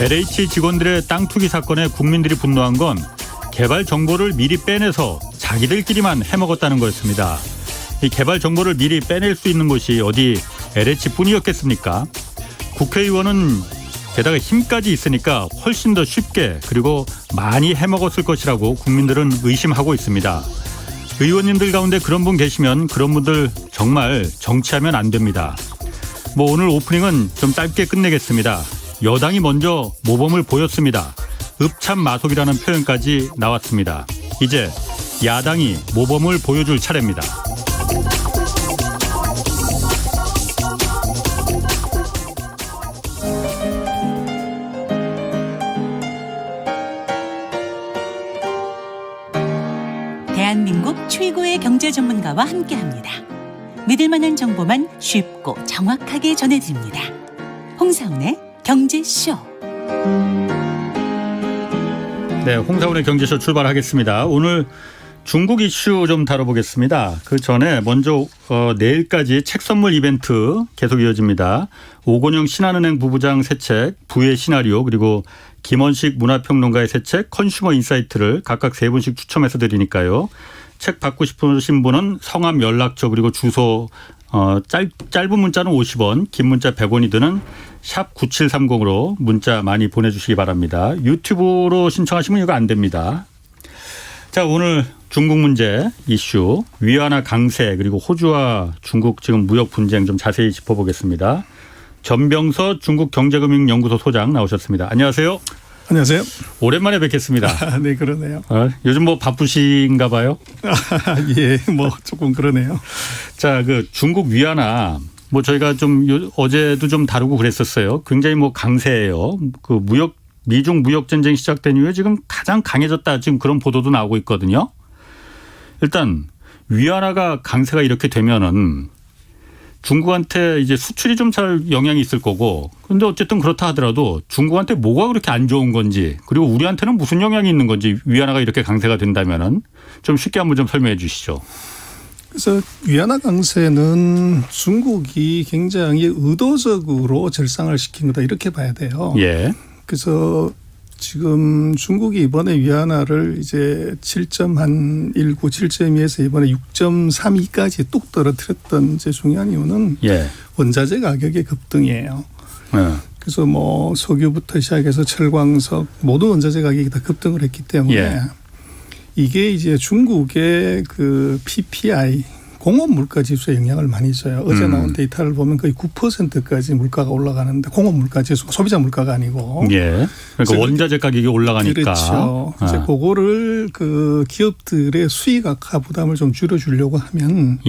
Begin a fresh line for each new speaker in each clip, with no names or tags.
LH 직원들의 땅 투기 사건에 국민들이 분노한 건 개발 정보를 미리 빼내서 자기들끼리만 해먹었다는 거였습니다. 이 개발 정보를 미리 빼낼 수 있는 곳이 어디 LH뿐이었겠습니까? 국회의원은 게다가 힘까지 있으니까 훨씬 더 쉽게 그리고 많이 해먹었을 것이라고 국민들은 의심하고 있습니다. 의원님들 가운데 그런 분 계시면 그런 분들 정말 정치하면 안 됩니다. 오늘 오프닝은 좀 짧게 끝내겠습니다. 여당이 먼저 모범을 보였습니다. 읍참마속이라는 표현까지 나왔습니다. 이제 야당이 모범을 보여줄 차례입니다.
대한민국 최고의 경제 전문가와 함께합니다. 믿을 만한 정보만 쉽고 정확하게 전해드립니다. 홍사훈의 경제쇼.
네, 홍사훈의 경제쇼 출발하겠습니다. 오늘 중국 이슈 좀 다뤄보겠습니다. 그 전에 먼저 내일까지 책 선물 이벤트 계속 이어집니다. 오건영 신한은행 부부장 새 책 부의 시나리오 그리고 김원식 문화평론가의 새 책 컨슈머 인사이트를 각각 3분씩 추첨해서 드리니까요. 책 받고 싶으신 분은 성함, 연락처 그리고 주소 짧은 문자는 50원, 긴 문자 100원이 드는 샵 9730으로 문자 많이 보내주시기 바랍니다. 유튜브로 신청하시면 이거 안 됩니다. 자, 오늘 중국 문제 이슈 위안화 강세 그리고 호주와 중국 지금 무역 분쟁 좀 자세히 짚어보겠습니다. 전병서 중국경제금융연구소 소장 나오셨습니다. 안녕하세요.
안녕하세요.
오랜만에 뵙겠습니다.
네, 그러네요.
요즘 바쁘신가 봐요?
예, 조금 그러네요.
자, 중국 위안화 저희가 좀 어제도 좀 다루고 그랬었어요. 굉장히 강세예요. 미중 무역 전쟁 시작된 이후에 지금 가장 강해졌다. 지금 그런 보도도 나오고 있거든요. 일단 위안화가 강세가 이렇게 되면은 중국한테 이제 수출이 좀 잘 영향이 있을 거고, 그런데 어쨌든 그렇다 하더라도 중국한테 뭐가 그렇게 안 좋은 건지, 그리고 우리한테는 무슨 영향이 있는 건지 위안화가 이렇게 강세가 된다면은 좀 쉽게 한번 좀 설명해 주시죠.
그래서 위안화 강세는 중국이 굉장히 의도적으로 절상을 시킨 거다 이렇게 봐야 돼요.
예.
그래서 지금 중국이 이번에 위안화를 이제 7.19, 7.2에서 이번에 6.32까지 뚝 떨어뜨렸던 이제 중요한 이유는 원자재 가격의 급등이에요. 그래서 석유부터 시작해서 철광석 모든 원자재 가격이 다 급등을 했기 때문에 이게 이제 중국의 그 PPI 공업 물가 지수에 영향을 많이 줘요. 어제 나온 데이터를 보면 거의 9%까지 물가가 올라가는데 공업 물가 지수, 소비자 물가가 아니고.
예. 그러니까 원자재 가격이 올라가니까.
그렇죠. 이제 그거를 기업들의 수익 악화 부담을 좀 줄여주려고 하면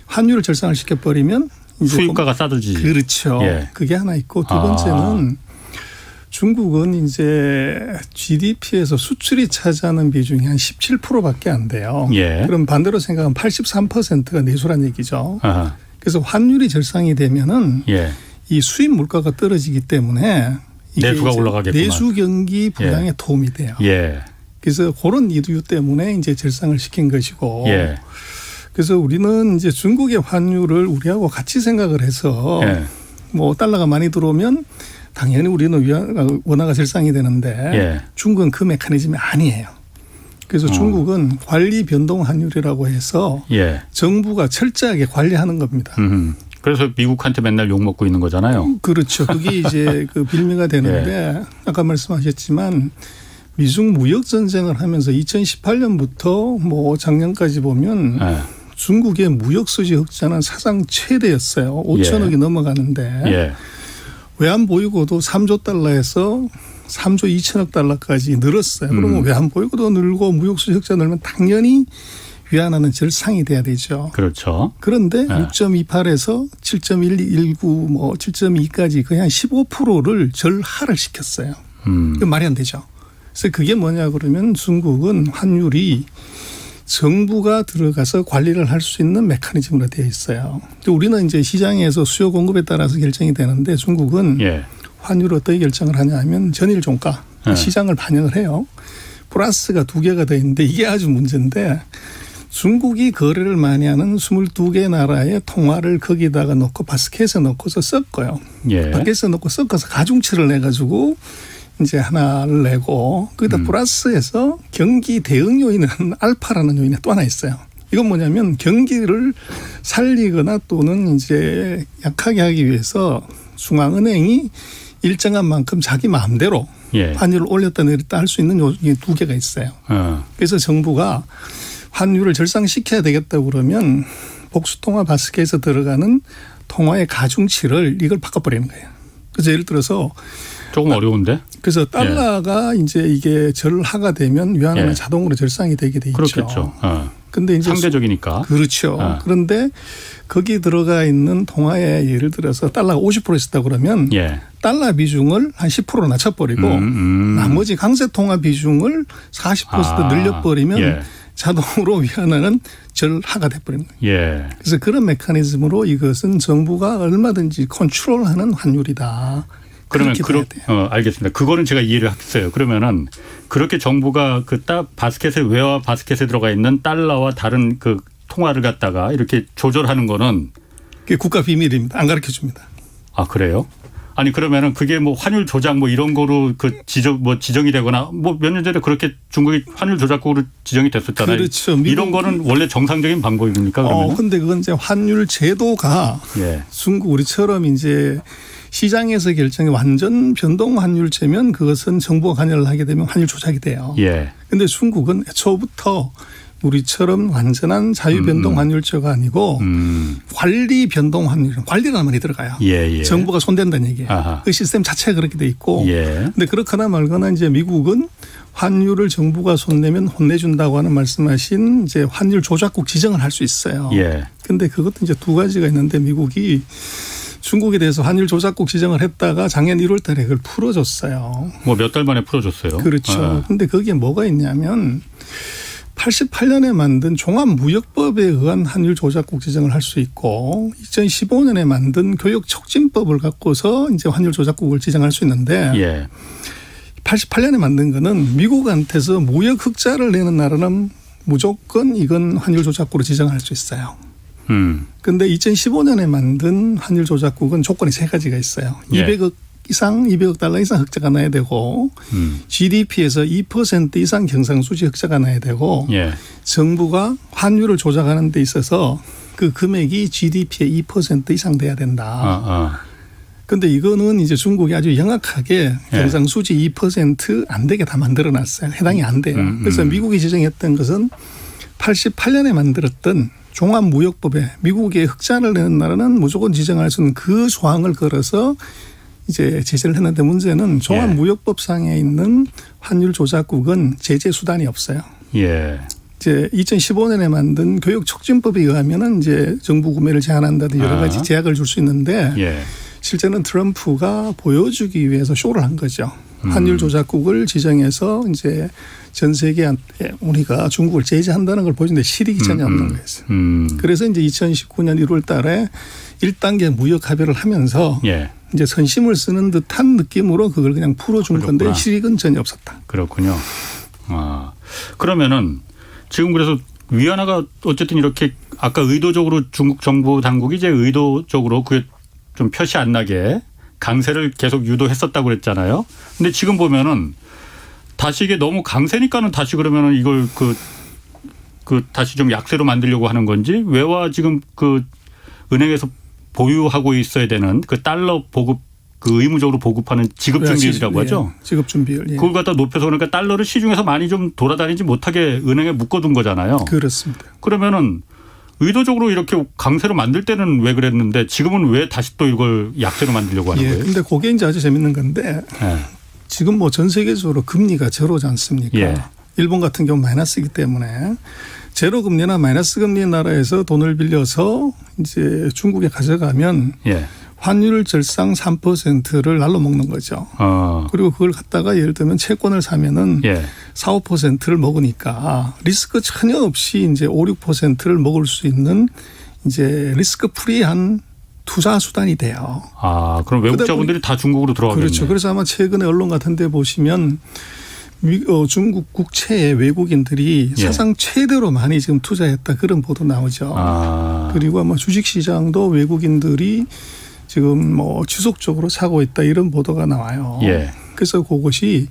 환율을 절상을 시켜버리면 이제
수입가가 싸들지.
그렇죠. 그게 하나 있고 두 번째는 중국은 이제 GDP에서 수출이 차지하는 비중이 한 17%밖에 안 돼요. 그럼 반대로 생각하면 83%가 내수란 얘기죠. 그래서 환율이 절상이 되면은 이 수입 물가가 떨어지기 때문에 이게
내수가 올라가겠구만.
내수 경기 부양에 도움이 돼요. 그래서 그런 이유 때문에 이제 절상을 시킨 것이고. 그래서 우리는 이제 중국의 환율을 우리하고 같이 생각을 해서 달러가 많이 들어오면 당연히 우리는 원화가 절상이 되는데 중국은 그 메커니즘이 아니에요. 그래서 중국은 관리 변동 환율이라고 해서 정부가 철저하게 관리하는 겁니다.
그래서 미국한테 맨날 욕먹고 있는 거잖아요.
그렇죠. 그게 이제 빌미가 되는데 아까 말씀하셨지만 미중 무역 전쟁을 하면서 2018년부터 작년까지 보면 중국의 무역 수지 흑자는 사상 최대였어요. 5천억이 넘어가는데 외환 보유고도 3조 달러에서 3조 2천억 달러까지 늘었어요. 그러면 외환 보유고도 늘고 무역 수지 흑자 늘면 당연히 위안화는 절상이 돼야 되죠.
그렇죠.
그런데 6.28에서 7.119 7.2까지 거의 한 15%를 절하를 시켰어요. 말이 안 되죠. 그래서 그게 뭐냐 그러면 중국은 환율이 정부가 들어가서 관리를 할 수 있는 메커니즘으로 되어 있어요. 우리는 이제 시장에서 수요 공급에 따라서 결정이 되는데 중국은 환율을 어떻게 결정을 하냐 하면 전일 종가 시장을 반영을 해요. 플러스가 2개가 더 있는데 이게 아주 문제인데 중국이 거래를 많이 하는 22개 나라의 통화를 거기다가 넣고 바스켓에 넣고서 섞어요. 바스켓에 넣고 섞어서 가중치를 내가지고 이제 하나를 내고 거기다 플러스해서 경기 대응 요인은 알파라는 요인이 또 하나 있어요. 이건 뭐냐면 경기를 살리거나 또는 이제 약하게 하기 위해서 중앙은행이 일정한 만큼 자기 마음대로
예.
환율을 올렸다 내렸다 할 수 있는 요인이 두 개가 있어요. 그래서 정부가 환율을 절상시켜야 되겠다고 그러면 복수통화 바스켓에서 들어가는 통화의 가중치를 이걸 바꿔버리는 거예요. 그래서 예를 들어서
조금 어려운데?
그래서 달러가 이제 이게 절하가 되면 위안화는
예.
자동으로 절상이 되게 돼 있죠.
그렇겠죠.
근데 이제
상대적이니까.
그렇죠. 그런데 거기 들어가 있는 통화에 예를 들어서 달러가 50% 있었다 그러면
예.
달러 비중을 한 10% 낮춰버리고 나머지 강세 통화 비중을 40% 늘려버리면
예.
자동으로 위안화는 절하가 돼버립니다.
예.
그래서 그런 메커니즘으로 이것은 정부가 얼마든지 컨트롤하는 환율이다.
그러면
그렇게 돼야 돼요.
알겠습니다. 그거는 제가 이해를 했어요. 그러면은 그렇게 정부가 그 바스켓에 외화 바스켓에 들어가 있는 달러와 다른 그 통화를 갖다가 이렇게 조절하는 거는
그게 국가 비밀입니다. 안 가르쳐 줍니다.
아 그래요? 아니 그러면은 그게 뭐 환율 조작 뭐 이런 거로 그 지정이 되거나 뭐 몇 년 전에 그렇게 중국이 환율 조작국으로 지정이 됐었잖아요.
그렇죠.
이런 거는 원래 정상적인 방법입니까? 그러면?
근데 그건 이제 환율 제도가
예.
중국 우리처럼 이제 시장에서 결정이 완전 변동 환율제면 그것은 정부가 관여를 하게 되면 환율 조작이 돼요.
예.
근데 중국은 애초부터 우리처럼 완전한 자유 변동 환율제가 아니고 관리 변동 환율, 관리라는 말이 들어가요.
예.
정부가 손댄다는 얘기예요.
아하.
그 시스템 자체가 그렇게 돼 있고.
예.
근데 그렇거나 말거나 이제 미국은 환율을 정부가 손내면 혼내준다고 하는 말씀하신 이제 환율 조작국 지정을 할 수 있어요.
예.
근데 그것도 이제 두 가지가 있는데 미국이 중국에 대해서 환율 조작국 지정을 했다가 작년 1월 달에 그걸 풀어줬어요.
뭐 몇 달 만에 풀어줬어요.
그렇죠. 근데 거기에 뭐가 있냐면 88년에 만든 종합무역법에 의한 환율 조작국 지정을 할 수 있고 2015년에 만든 교역촉진법을 갖고서 이제 환율 조작국을 지정할 수 있는데
예.
88년에 만든 거는 미국한테서 무역 흑자를 내는 나라는 무조건 이건 환율 조작국으로 지정할 수 있어요. 그런데 2015년에 만든 환율 조작국은 조건이 세 가지가 있어요.
예.
200억 달러 이상 흑자가 나야 되고 GDP에서 2% 이상 경상수지 흑자가 나야 되고
예.
정부가 환율을 조작하는 데 있어서 그 금액이 GDP의 2% 이상 돼야 된다. 그런데 이거는 이제 중국이 아주 영악하게 경상수지 2%안 되게 다 만들어놨어요. 해당이 안 돼요. 그래서 미국이 지정했던 것은 88년에 만들었던 종합무역법에 미국의 흑자를 내는 나라는 무조건 지정할 수 있는 그 조항을 걸어서 이제 제재를 했는데 문제는 종합무역법상에 있는 환율 조작국은 제재 수단이 없어요.
예.
이제 2015년에 만든 교역촉진법에 의하면은 이제 정부 구매를 제한한다든지 여러 가지 제약을 줄 수 있는데
예.
실제는 트럼프가 보여주기 위해서 쇼를 한 거죠. 환율 조작국을 지정해서 이제 전 세계한테 우리가 중국을 제재한다는 걸 보여주는데 실익이 전혀 없는 거였어요. 그래서 이제 2019년 1월 달에 1단계 무역 합의를 하면서
예.
이제 선심을 쓰는 듯한 느낌으로 그걸 그냥 풀어준 건데 실익은 전혀 없었다.
그렇군요. 그러면은 지금 그래서 위안화가 어쨌든 이렇게 아까 의도적으로 중국 정부 당국이 이제 의도적으로 그게 좀 표시 안 나게 강세를 계속 유도했었다고 그랬잖아요. 근데 지금 보면은 다시 이게 너무 강세니까는 다시 그러면은 이걸 그 다시 좀 약세로 만들려고 하는 건지 외화 지금 그 은행에서 보유하고 있어야 되는 그 달러 보급 그 의무적으로 보급하는 지급준비율이라고 하죠.
지급준비율. 예.
그걸 갖다 높여서 그러니까 달러를 시중에서 많이 좀 돌아다니지 못하게 은행에 묶어둔 거잖아요.
그렇습니다.
그러면은 의도적으로 이렇게 강세로 만들 때는 왜 그랬는데 지금은 왜 다시 또 이걸 약세로 만들려고 하는 거예요?
그런데 그게 이제 아주 재밌는 건데 지금 뭐 전 세계적으로 금리가 제로지 않습니까?
예.
일본 같은 경우 마이너스이기 때문에 제로 금리나 마이너스 금리 나라에서 돈을 빌려서 이제 중국에 가져가면 환율 절상 3%를 날로 먹는 거죠. 그리고 그걸 갖다가 예를 들면 채권을 사면은 4, 5%를 먹으니까 리스크 전혀 없이 이제 5, 6%를 먹을 수 있는 이제 리스크 프리한 투자 수단이 돼요.
그럼 외국 자본들이 다 중국으로 들어가겠네요.
그렇죠. 그래서 아마 최근에 언론 같은 데 보시면 중국 국채에 외국인들이 사상 최대로 많이 지금 투자했다 그런 보도 나오죠. 그리고 아마 주식시장도 외국인들이 지금 뭐 지속적으로 사고 있다 이런 보도가 나와요. 그래서 그것이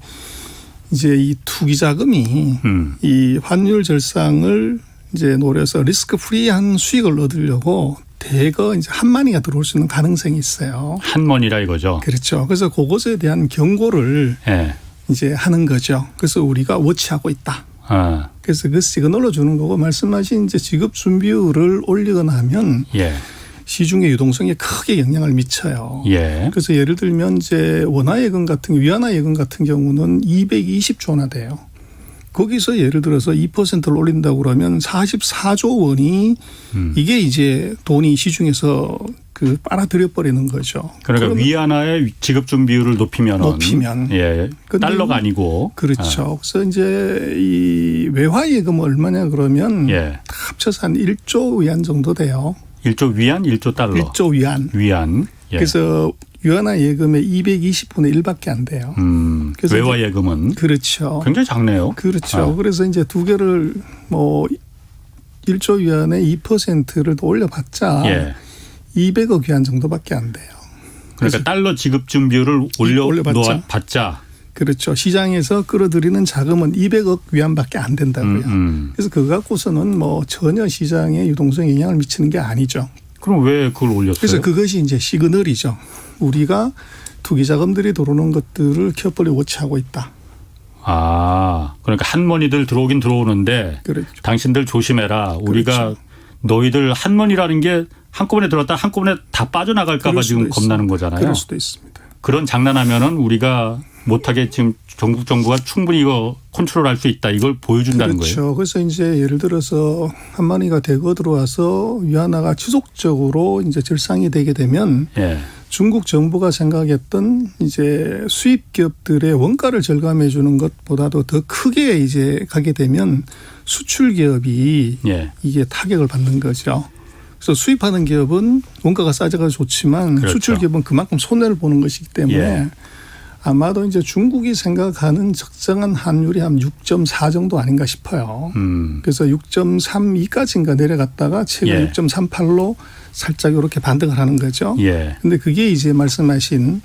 이제 이 투기 자금이 이 환율 절상을 이제 노려서 리스크 프리한 수익을 얻으려고 대거 이제 한만이가 들어올 수 있는 가능성이 있어요.
한먼이라 이거죠.
그렇죠. 그래서 그것에 대한 경고를
예.
이제 하는 거죠. 그래서 우리가 워치하고 있다.
아.
그래서 그 시그널을 주는 거고 말씀하신 이제 지급 준비율을 올리거나 하면
예.
시중의 유동성에 크게 영향을 미쳐요.
예.
그래서 예를 들면 이제 원화예금 같은 위안화 예금 같은 경우는 220조 원화 돼요. 거기서 예를 들어서 2%를 올린다고 그러면 44조 원이 이게 이제 돈이 시중에서 그 빨아들여 버리는 거죠.
그러니까 위안화의 지급 준비율을 높이면 예. 달러가 아니고
그렇죠. 그래서 이제 이 외화 예금은 얼마냐 그러면
예.
합쳐서 한 1조 위안 정도 돼요.
1조 위안, 1조 달러.
1조 위안.
위안. 예.
그래서 위안화 예금의 220분의 1밖에 안 돼요. 그래서
외화 예금은
그렇죠.
굉장히 작네요.
그렇죠. 그래서 이제 두 개를 뭐 1조 위안의 2%를 더 올려봤자
예.
200억 위안 정도밖에 안 돼요.
그러니까 달러 지급 준비율을 올려봤자
그렇죠. 시장에서 끌어들이는 자금은 200억 위안밖에 안 된다고요. 그래서 그거 갖고서는 뭐 전혀 시장에 유동성에 영향을 미치는 게 아니죠.
그럼 왜 그걸 올렸어요?
그래서 그것이 이제 시그널이죠. 우리가 투기 자금들이 들어오는 것들을 키어폴리 워치하고 있다.
아, 그러니까 한머니들 들어오긴 들어오는데
그렇죠.
당신들 조심해라. 우리가
그렇죠.
너희들 한머니라는 게 한꺼번에 들어왔다 한꺼번에 다 빠져나갈까 봐 지금 겁나는 거잖아요.
그럴 수도 있습니다.
그런 장난하면은 우리가 못하게 지금 전국 정부가 충분히 이거 컨트롤할 수 있다. 이걸 보여준다는
그렇죠.
거예요.
그래서 이제 예를 들어서 한만이가 대거 들어와서 위안화가 지속적으로 이제 절상이 되게 되면
예.
중국 정부가 생각했던 이제 수입 기업들의 원가를 절감해 주는 것보다도 더 크게 이제 가게 되면 수출 기업이
예.
이게 타격을 받는 거죠. 그래서 수입하는 기업은 원가가 싸져가 좋지만
그렇죠.
수출 기업은 그만큼 손해를 보는 것이기 때문에
예.
아마도 이제 중국이 생각하는 적정한 환율이 한 6.4 정도 아닌가 싶어요. 그래서 6.32까지인가 내려갔다가 최근
예.
6.38로 살짝 이렇게 반등을 하는 거죠.
예.
근데 그게 이제 말씀하신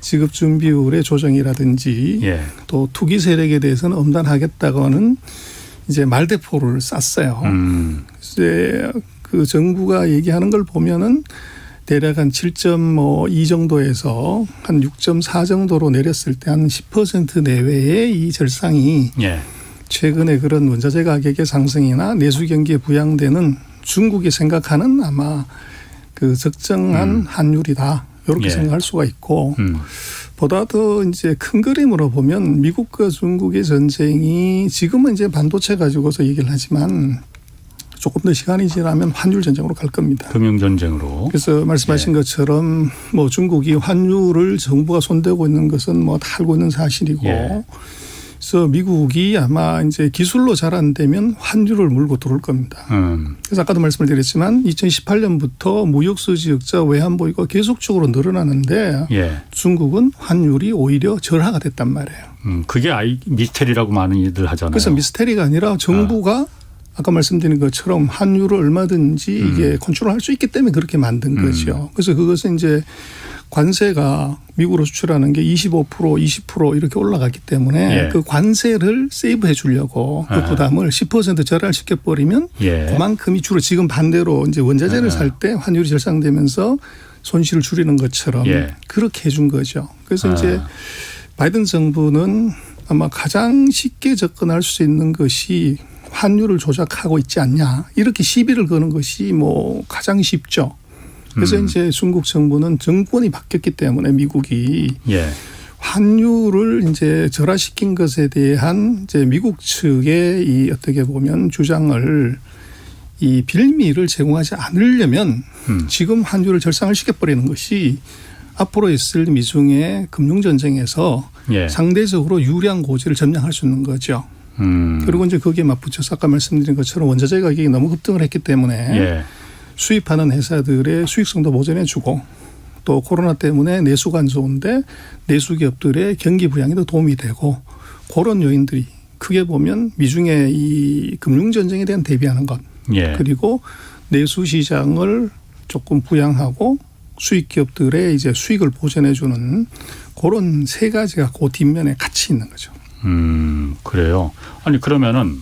지급 준비율의 조정이라든지
예.
또 투기 세력에 대해서는 엄단하겠다고 하는 이제 말대포를 쐈어요. 이제 그 정부가 얘기하는 걸 보면은 대략 한 7.2 정도에서 한 6.4 정도로 내렸을 때 한 10% 내외의 이 절상이
예.
최근에 그런 원자재 가격의 상승이나 내수 경기에 부양되는 중국이 생각하는 아마 그 적정한 환율이다. 이렇게
예.
생각할 수가 있고 보다 더 이제 큰 그림으로 보면 미국과 중국의 전쟁이 지금은 이제 반도체 가지고서 얘기를 하지만 조금 더 시간이 지나면 환율 전쟁으로 갈 겁니다.
금융 전쟁으로.
그래서 말씀하신 것처럼 뭐 중국이 환율을 정부가 손대고 있는 것은 뭐 다 알고 있는 사실이고
예.
그래서 미국이 아마 이제 기술로 잘 안 되면 환율을 물고 들어올 겁니다. 그래서 아까도 말씀을 드렸지만 2018년부터 무역 수지 적자 외환 보유가 계속적으로 늘어나는데
예.
중국은 환율이 오히려 절하가 됐단 말이에요.
그게 미스테리라고 많은 이들 하잖아요.
그래서 미스테리가 아니라 정부가 아까 말씀드린 것처럼 환율을 얼마든지 이게 컨트롤할 수 있기 때문에 그렇게 만든 거죠. 그래서 그것은 이제 관세가 미국으로 수출하는 게 25%, 20% 이렇게 올라갔기 때문에
예.
그 관세를 세이브해 주려고 그 부담을 10% 절하시켜 버리면
예.
그만큼이 주로 지금 반대로 이제 원자재를 살 때 환율이 절상되면서 손실을 줄이는 것처럼
예.
그렇게 해준 거죠. 그래서 이제 바이든 정부는 아마 가장 쉽게 접근할 수 있는 것이 환율을 조작하고 있지 않냐 이렇게 시비를 거는 것이 뭐 가장 쉽죠. 그래서 이제 중국 정부는 정권이 바뀌었기 때문에 미국이
예.
환율을 이제 절하시킨 것에 대한 이제 미국 측의 이 어떻게 보면 주장을 이 빌미를 제공하지 않으려면 지금 환율을 절상을 시켜버리는 것이 앞으로 있을 미중의 금융전쟁에서
예.
상대적으로 유리한 고지를 점령할 수 있는 거죠. 그리고 이제 거기에 맞붙여서 아까 말씀드린 것처럼 원자재 가격이 너무 급등을 했기 때문에
예.
수입하는 회사들의 수익성도 보전해 주고 또 코로나 때문에 내수가 안 좋은데 내수 기업들의 경기 부양에도 도움이 되고 그런 요인들이 크게 보면 미중의 이 금융전쟁에 대한 대비하는 것
예.
그리고 내수 시장을 조금 부양하고 수익 기업들의 이제 수익을 보전해주는 그런 세 가지가 그 뒷면에 같이 있는 거죠.
그래요. 아니 그러면은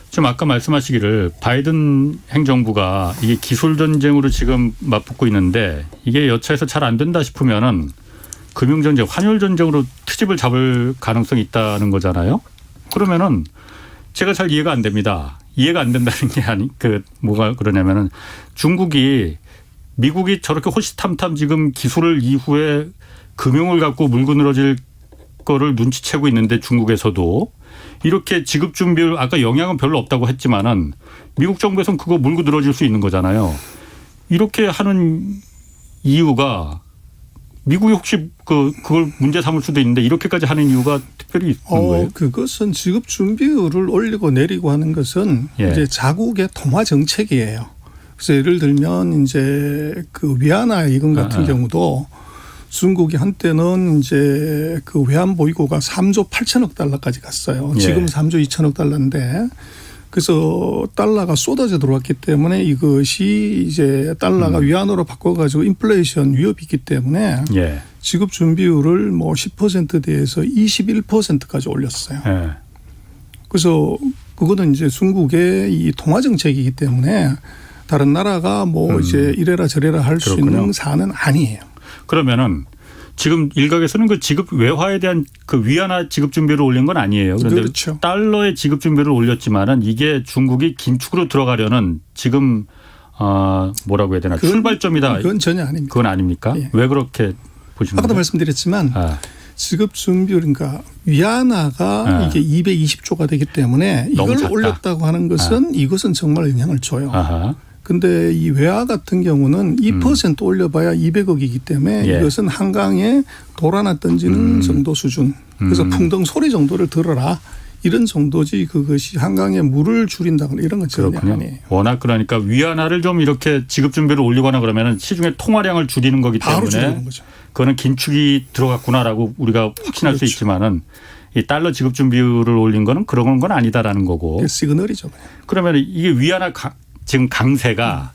지금 아까 말씀하시기를 바이든 행정부가 이게 기술 전쟁으로 지금 맞붙고 있는데 이게 여차해서 잘 안 된다 싶으면은 금융 전쟁, 환율 전쟁으로 트집을 잡을 가능성이 있다는 거잖아요. 그러면은 제가 잘 이해가 안 됩니다. 이해가 안 된다는 게 뭐가 그러냐면은 중국이 미국이 저렇게 호시탐탐 지금 기술을 이후에 금융을 갖고 물고 늘어질 거를 눈치채고 있는데 중국에서도 이렇게 지급 준비를 아까 영향은 별로 없다고 했지만은 미국 정부에서는 그거 물고 늘어질 수 있는 거잖아요. 이렇게 하는 이유가 미국이 혹시 그걸 문제 삼을 수도 있는데 이렇게까지 하는 이유가 특별히 있는 거예요?
그것은 지급 준비율을 올리고 내리고 하는 것은 이제 자국의 통화 정책이에요. 그래서 예를 들면 이제 그 위안화 이건 같은 경우도 중국이 한때는 이제 그 외환 보유고가 3조 8천억 달러까지 갔어요. 지금 3조 2천억 달러인데 그래서 달러가 쏟아져 들어왔기 때문에 이것이 이제 달러가 위안으로 바꿔가지고 인플레이션 위협이 있기 때문에 지급 준비율을 뭐 10%대에서 21%까지 올렸어요. 그래서 그거는 이제 중국의 이 통화 정책이기 때문에 다른 나라가 뭐 이제 이래라 저래라 할 수 있는 사안은 아니에요.
그러면은 지금 일각에서는 그 지급 외화에 대한 그 위안화 지급 준비를 올린 건 아니에요. 그런데
그렇죠.
달러의 지급 준비를 올렸지만은 이게 중국이 긴축으로 들어가려는 지금 뭐라고 해야 되나 출발점이다.
그건 전혀 아닙니다.
그건 아닙니까?
예.
왜 그렇게 보시는 거예요?
아까도 말씀드렸지만 지급 준비율 그러니까 위안화가 이게 220조가 되기 때문에 이걸 올렸다고 하는 것은 이것은 정말 영향을 줘요. 근데 이 외화 같은 경우는 2% 올려봐야 200억이기 때문에 이것은 한강에 돌 하나 던지는 정도 수준. 그래서 풍덩 소리 정도를 들어라. 이런 정도지 그것이 한강에 물을 줄인다거나 이런 건 전혀 아니에요.
워낙 그러니까 위안화를 좀 이렇게 지급 준비를 올리거나 그러면 시중에 통화량을 줄이는 거기 때문에
바로 줄이는 거죠.
그거는 긴축이 들어갔구나라고 우리가 확신할 수 있지만은 이 달러 지급 준비율을 올린 거는 그런 건 아니다라는 거고.
시그널이죠.
그러면 이게 위안화 지금 강세가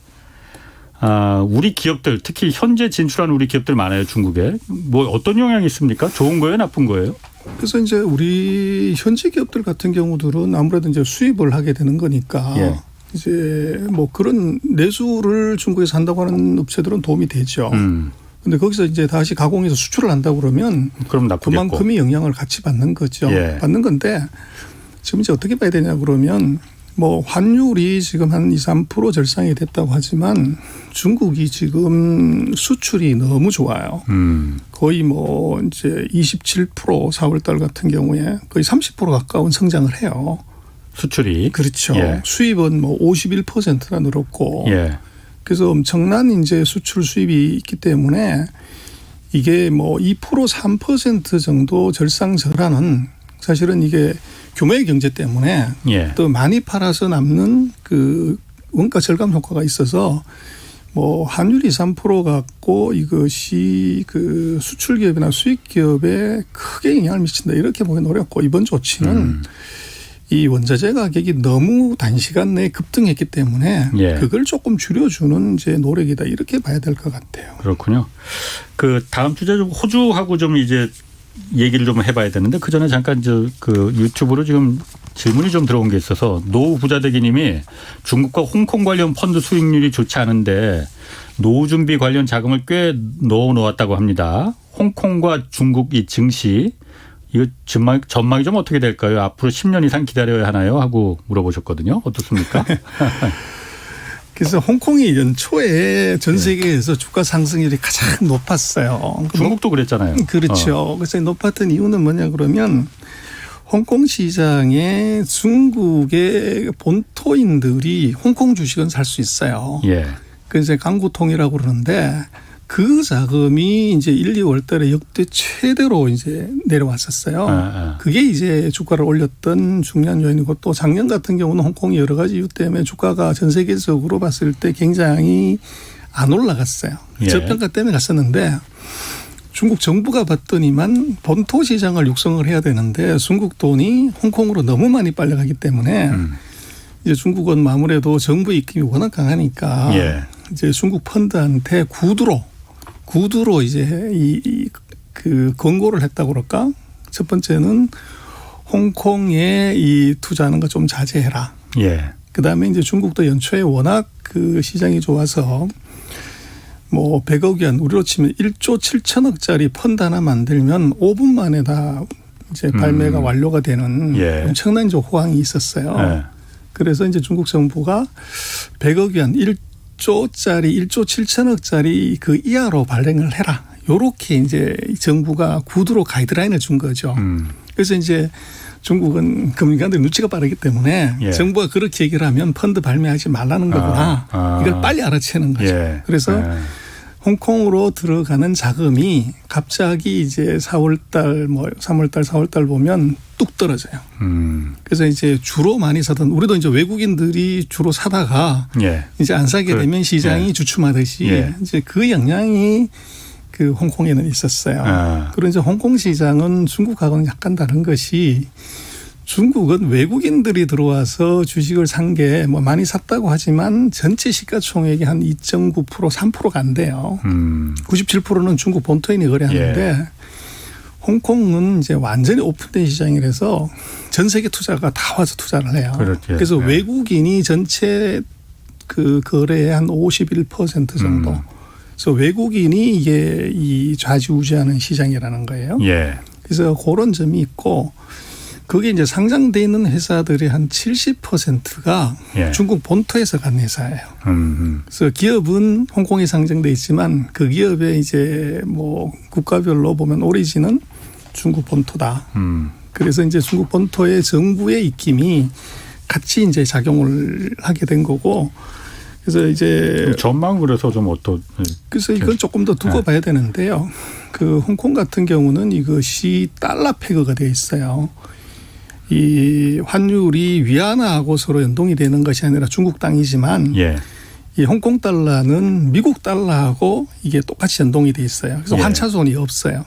우리 기업들 특히 현재 진출하는 우리 기업들 많아요. 중국에. 뭐 어떤 영향이 있습니까? 좋은 거예요? 나쁜 거예요?
그래서 이제 우리 현지 기업들 같은 경우들은 아무래도 이제 수입을 하게 되는 거니까 이제 뭐 그런 내수를 중국에서 한다고 하는 업체들은 도움이 되죠. 그런데 거기서 이제 다시 가공해서 수출을 한다고 그러면
그럼 나쁘겠고.
그만큼의 영향을 같이 받는 거죠. 받는 건데 지금 이제 어떻게 봐야 되냐 그러면 뭐 환율이 지금 한 2, 3% 절상이 됐다고 하지만 중국이 지금 수출이 너무 좋아요. 거의 뭐 이제 27% 4월 달 같은 경우에 거의 30% 가까운 성장을 해요.
수출이.
그렇죠. 수입은 뭐 51%나 늘었고. 그래서 엄청난 이제 수출 수입이 있기 때문에 이게 뭐 2% 3% 정도 절상절하는 사실은 이게 규모의 경제 때문에 또 많이 팔아서 남는 그 원가 절감 효과가 있어서 뭐 환율이 3% 갖고 이것이 그 수출 기업이나 수입 기업에 크게 영향을 미친다 이렇게 보기는 어렵고 이번 조치는 이 원자재 가격이 너무 단시간 내에 급등했기 때문에 그걸 조금 줄여주는 이제 노력이다 이렇게 봐야 될 것 같아요.
그렇군요. 그 다음 주제 좀 호주하고 좀 이제 얘기를 좀 해봐야 되는데 그 전에 잠깐 그 유튜브로 지금 질문이 좀 들어온 게 있어서 노후 부자대기님이 중국과 홍콩 관련 펀드 수익률이 좋지 않은데 노후 준비 관련 자금을 꽤 넣어 놓았다고 합니다. 홍콩과 중국 이 증시 이거 전망이 좀 어떻게 될까요? 앞으로 10년 이상 기다려야 하나요? 하고 물어보셨거든요. 어떻습니까?
그래서 홍콩이 연초에 전 세계에서 주가 상승률이 가장 높았어요.
중국도 그랬잖아요.
그렇죠. 그래서 높았던 이유는 뭐냐 그러면 홍콩 시장에 중국의 본토인들이 홍콩 주식은 살 수 있어요. 그래서 강구통이라고 그러는데 그 자금이 이제 1, 2월 달에 역대 최대로 이제 내려왔었어요. 그게 이제 주가를 올렸던 중요한 요인이고 또 작년 같은 경우는 홍콩이 여러 가지 이유 때문에 주가가 전 세계적으로 봤을 때 굉장히 안 올라갔어요. 저평가 때문에 갔었는데 중국 정부가 봤더니만 본토 시장을 육성을 해야 되는데 중국 돈이 홍콩으로 너무 많이 빨려가기 때문에 이제 중국은 아무래도 정부 입김이 워낙 강하니까 이제 중국 펀드한테 구두로 구두로 이제 그 권고를 했다고 그럴까? 첫 번째는 홍콩에 이 투자하는 거 좀 자제해라.
예.
그다음에 이제 중국도 연초에 워낙 그 시장이 좋아서 뭐 100억 원 우리로 치면 1조 7천억짜리 펀드 하나 만들면 5분 만에 다 이제 발매가 완료가 되는
예.
엄청난 이제 호황이 있었어요.
예.
그래서 이제 중국 정부가 100억 원 1조짜리 1조 7천억짜리 그 이하로 발행을 해라. 요렇게 이제 정부가 구두로 가이드라인을 준 거죠. 그래서 이제 중국은 금융기관들이 눈치가 빠르기 때문에
예.
정부가 그렇게 얘기를 하면 펀드 발매하지 말라는 거구나. 이걸 빨리 알아채는 거죠.
예.
그래서
예.
홍콩으로 들어가는 자금이 갑자기 이제 4월달 뭐 3월달 4월달 보면 뚝 떨어져요. 그래서 이제 주로 많이 사던 우리도 이제 외국인들이 주로 사다가
예.
이제 안 사게 되면 시장이
예.
주춤하듯이
예.
이제 그 영향이 그 홍콩에는 있었어요. 그리고 이제 홍콩 시장은 중국하고는 약간 다른 것이 중국은 외국인들이 들어와서 주식을 산 게 뭐 많이 샀다고 하지만 전체 시가총액이 한 2.9% 3%가 안 돼요. 97%는 중국 본토인이 거래하는데
예.
홍콩은 이제 완전히 오픈된 시장이라서 전 세계 투자가 다 와서 투자를 해요.
그렇죠.
그래서
예.
외국인이 전체 그 거래의 한 51% 정도. 그래서 외국인이 이게 이 좌지우지하는 시장이라는 거예요.
예.
그래서 그런 점이 있고 그게 이제 상장돼 있는 회사들의 한 70%가
예.
중국 본토에서 간 회사예요. 그래서 기업은 홍콩에 상장돼 있지만 그 기업의 이제 뭐 국가별로 보면 오리진은 중국 본토다. 그래서 이제 중국 본토의 정부의 입김이 같이 이제 작용을 하게 된 거고 그래서 이제
전망 그래서 좀
그래서 이건 조금 더 두고 봐야 되는데요. 그 홍콩 같은 경우는 이것이 달러 페그가 되어 있어요. 이 환율이 위안화하고 서로 연동이 되는 것이 아니라 중국 땅이지만
예.
이 홍콩 달러는 미국 달러하고 이게 똑같이 연동이 돼 있어요. 그래서
예.
환차손이 없어요.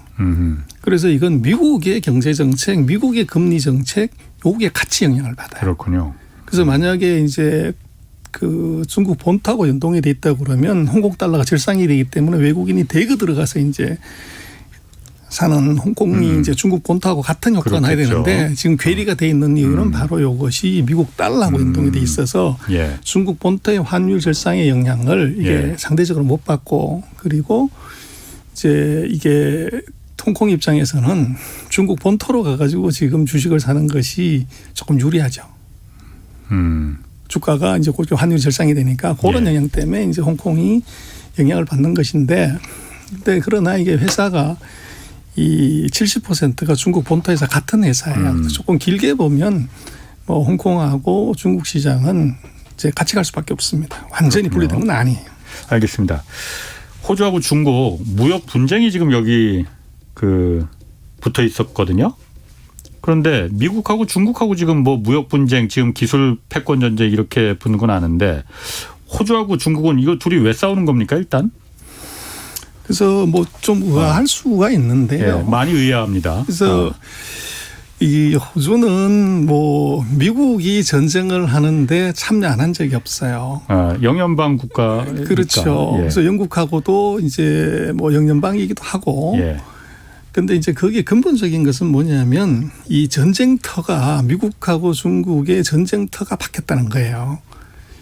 그래서 이건 미국의 경제 정책, 미국의 금리 정책 요게 같이 영향을 받아요.
그렇군요.
그래서 만약에 이제 그 중국 본토하고 연동이 돼 있다고 그러면 홍콩 달러가 절상이 되기 때문에 외국인이 대거 들어가서 이제 사는 홍콩이 이제 중국 본토하고 같은 효과가 나야
그렇겠죠.
되는데 지금 괴리가 돼 있는 이유는 바로 이것이 미국 달러하고 연동이 돼 있어서
예.
중국 본토의 환율 절상의 영향을 이게
예.
상대적으로 못 받고 그리고 이제 이게 홍콩 입장에서는 중국 본토로 가가지고 지금 주식을 사는 것이 조금 유리하죠. 주가가 이제 그렇게 환율 절상이 되니까 그런
예.
영향 때문에 이제 홍콩이 영향을 받는 것인데 근데 그러나 이게 회사가 이 70%가 중국 본토에서 같은 회사예요. 조금 길게 보면 뭐 홍콩하고 중국 시장은 이제 같이 갈 수밖에 없습니다. 완전히
그렇군요.
분리된 건 아니에요.
알겠습니다. 호주하고 중국 무역 분쟁이 지금 여기 그 붙어 있었거든요. 그런데 미국하고 중국하고 지금 뭐 무역 분쟁, 지금 기술 패권 전쟁 이렇게 붙는 건 아는데 호주하고 중국은 이거 둘이 왜 싸우는 겁니까 일단?
그래서 뭐 좀 의아할 수가 있는데요.
예, 많이 의아합니다.
그래서 이 호주는 뭐 미국이 전쟁을 하는데 참여 안 한 적이 없어요.
영연방 국가.
그렇죠.
예.
그래서 영국하고도 이제 뭐 영연방이기도 하고.
예.
그런데 이제 거기에 근본적인 것은 뭐냐면 이 전쟁터가 미국하고 중국의 전쟁터가 바뀌었다는 거예요.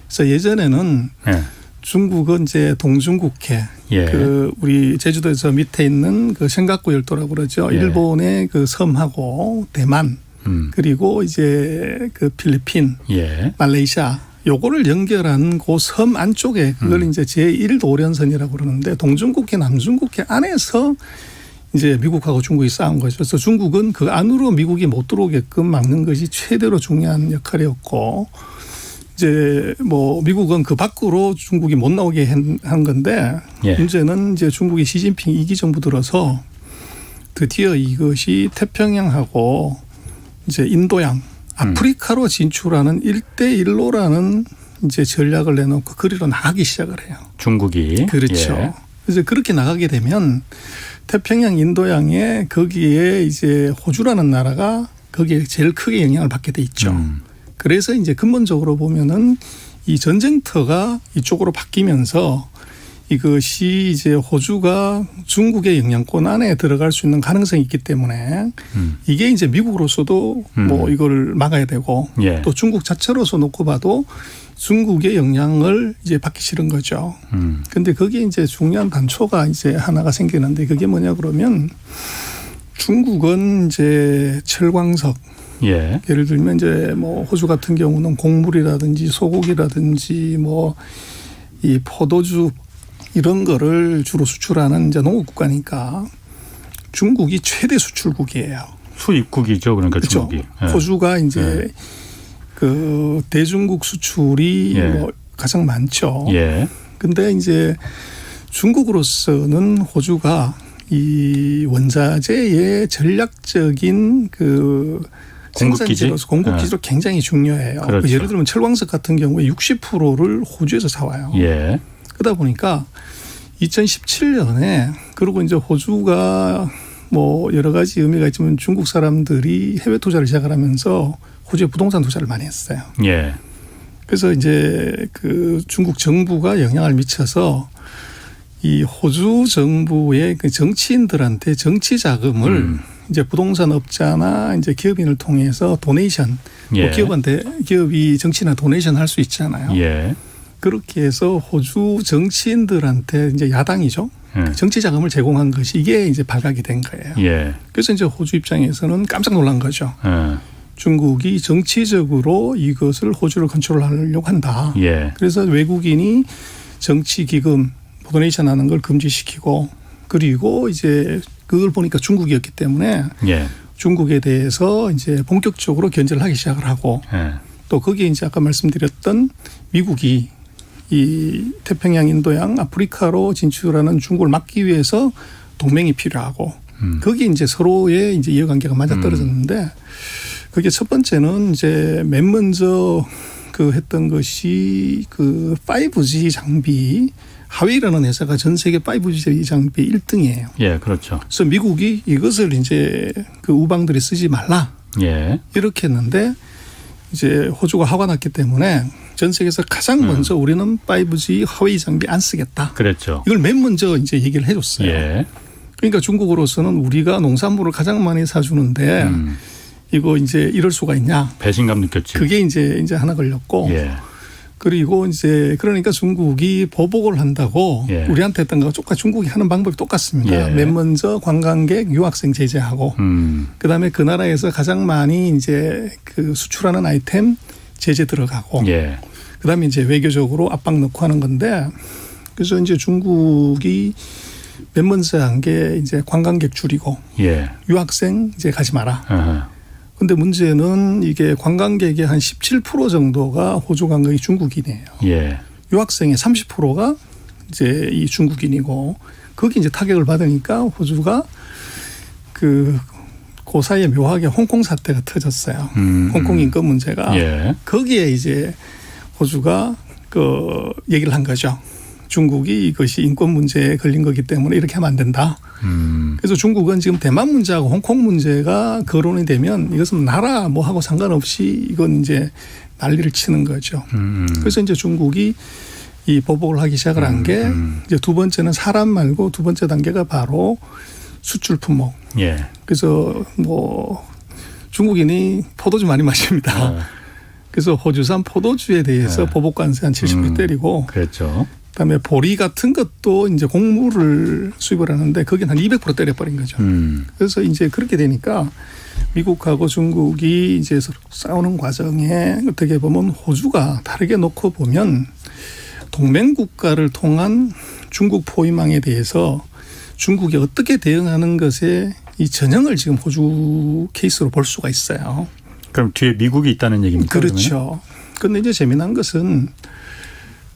그래서 예전에는
예.
중국은 이제 동중국해,
예.
그 우리 제주도에서 밑에 있는 그 센가쿠 열도라고 그러죠.
예.
일본의 그 섬하고 대만 그리고 이제 그 필리핀,
예.
말레이시아 요거를 연결한 그 섬 안쪽에 그걸 이제 제1도련선이라고 그러는데 동중국해, 남중국해 안에서 이제 미국하고 중국이 싸운 거죠. 그래서 중국은 그 안으로 미국이 못 들어오게끔 막는 것이 최대로 중요한 역할이었고 이제 뭐 미국은 그 밖으로 중국이 못 나오게 한 건데
예.
문제는 이제 중국이 시진핑 2기 정부 들어서 드디어 이것이 태평양하고 이제 인도양 아프리카로 진출하는 1대1로라는 이제 전략을 내놓고 그리로 나가기 시작을 해요.
중국이.
그렇죠.
예.
그래서 그렇게 나가게 되면 태평양 인도양에 거기에 이제 호주라는 나라가 거기에 제일 크게 영향을 받게 돼 있죠. 그래서 이제 근본적으로 보면은 이 전쟁터가 이쪽으로 바뀌면서 이것이 이제 호주가 중국의 영향권 안에 들어갈 수 있는 가능성이 있기 때문에 이게 이제 미국으로서도 뭐 이걸 막아야 되고
예.
또 중국 자체로서 놓고 봐도 중국의 영향을 이제 받기 싫은 거죠. 그런데 거기에 이제 중요한 단초가 이제 하나가 생기는데 그게 뭐냐 그러면 중국은 이제 철광석
예.
예를 들면 이제 뭐 호주 같은 경우는 곡물이라든지 소고기라든지 뭐 이 포도주 이런 거를 주로 수출하는 이제 농업 국가니까 중국이 최대 수출국이에요.
수입국이죠. 그러니까
그렇죠.
중국이. 예.
호주가 이제 그 대중국 수출이
예.
뭐 가장 많죠.
예.
근데 이제 중국으로서는 호주가 이 원자재의 전략적인 그
공급기지?
생산지로서 공급기지로 굉장히 중요해요.
그렇죠.
예를 들면 철광석 같은 경우에 60%를 호주에서 사와요.
예.
그러다 보니까 2017년에 그리고 이제 호주가 뭐 여러 가지 의미가 있지만 중국 사람들이 해외 투자를 시작을 하면서 호주에 부동산 투자를 많이 했어요.
예.
그래서 이제 그 중국 정부가 영향을 미쳐서 이 호주 정부의 그 정치인들한테 정치 자금을 이제 부동산 업자나 이제 기업인을 통해서 도네이션,
예.
뭐 기업이 정치나 도네이션 할 수 있잖아요.
예.
그렇게 해서 호주 정치인들한테 이제 야당이죠.
예.
정치 자금을 제공한 것이 이게 이제 발각이 된 거예요.
예.
그래서 이제 호주 입장에서는 깜짝 놀란 거죠.
예.
중국이 정치적으로 이것을 호주를 컨트롤하려고 한다.
예.
그래서 외국인이 정치 기금 도네이션 하는 걸 금지시키고 그리고 이제 그걸 보니까 중국이었기 때문에
예.
중국에 대해서 이제 본격적으로 견제를 하기 시작을 하고
예.
또 거기에 이제 아까 말씀드렸던 미국이 이 태평양, 인도양, 아프리카로 진출하는 중국을 막기 위해서 동맹이 필요하고 거기 이제 서로의 이제 이해관계가 맞아 떨어졌는데 그게 첫 번째는 이제 맨 먼저 그 했던 것이 그 5G 장비 하웨이라는 회사가 전 세계 5G 장비 1등이에요.
예. 그렇죠.
그래서 미국이 이것을 이제 그 우방들이 쓰지 말라
예.
이렇게 했는데 이제 호주가 화가 났기 때문에 전 세계에서 가장 먼저 우리는 5G 하웨이 장비 안 쓰겠다.
그랬죠.
이걸 맨 먼저 이제 얘기를 해줬어요.
예.
그러니까 중국으로서는 우리가 농산물을 가장 많이 사주는데 이거 이제 이럴 수가 있냐.
배신감 느꼈지.
그게 이제 하나 걸렸고.
예.
그리고 이제 그러니까 중국이 보복을 한다고
예.
우리한테 했던 거 똑같이 중국이 하는 방법이 똑같습니다.
예.
맨 먼저 관광객, 유학생 제재하고 그다음에 그 나라에서 가장 많이 이제 그 수출하는 아이템 제재 들어가고
예.
그다음에 이제 외교적으로 압박 넣고 하는 건데 그래서 이제 중국이 맨 먼저 한 게 이제 관광객 줄이고
예.
유학생 이제 가지 마라.
아하.
근데 문제는 이게 관광객의 한 17% 정도가 호주 관광객이 중국인이에요.
예.
유학생의 30%가 이제 이 중국인이고 거기 이제 타격을 받으니까 호주가 그 사이에 묘하게 홍콩 사태가 터졌어요. 홍콩 인권 문제가.
예.
거기에 이제 호주가 그 얘기를 한 거죠. 중국이 이것이 인권 문제에 걸린 거기 때문에 이렇게 하면 안 된다. 그래서 중국은 지금 대만 문제하고 홍콩 문제가 거론이 되면 이것은 나라 뭐 하고 상관없이 이건 이제 난리를 치는 거죠. 그래서 이제 중국이 이 보복을 하기 시작을 한 게 이제 두 번째는 사람 말고 두 번째 단계가 바로 수출 품목.
예.
그래서 뭐 중국인이 포도주 많이 마십니다. 그래서 호주산 포도주에 대해서 보복 관세 한 70% 때리고
그렇죠.
그다음에 보리 같은 것도 이제 곡물을 수입을 하는데 거긴 한 200% 때려버린 거죠. 그래서 이제 그렇게 되니까 미국하고 중국이 이제 싸우는 과정에 어떻게 보면 호주가 다르게 놓고 보면 동맹국가를 통한 중국 포위망에 대해서 중국이 어떻게 대응하는 것에 이 전형을 지금 호주 케이스로 볼 수가 있어요.
그럼 뒤에 미국이 있다는 얘기입니까?
그렇죠. 그런데 이제 재미난 것은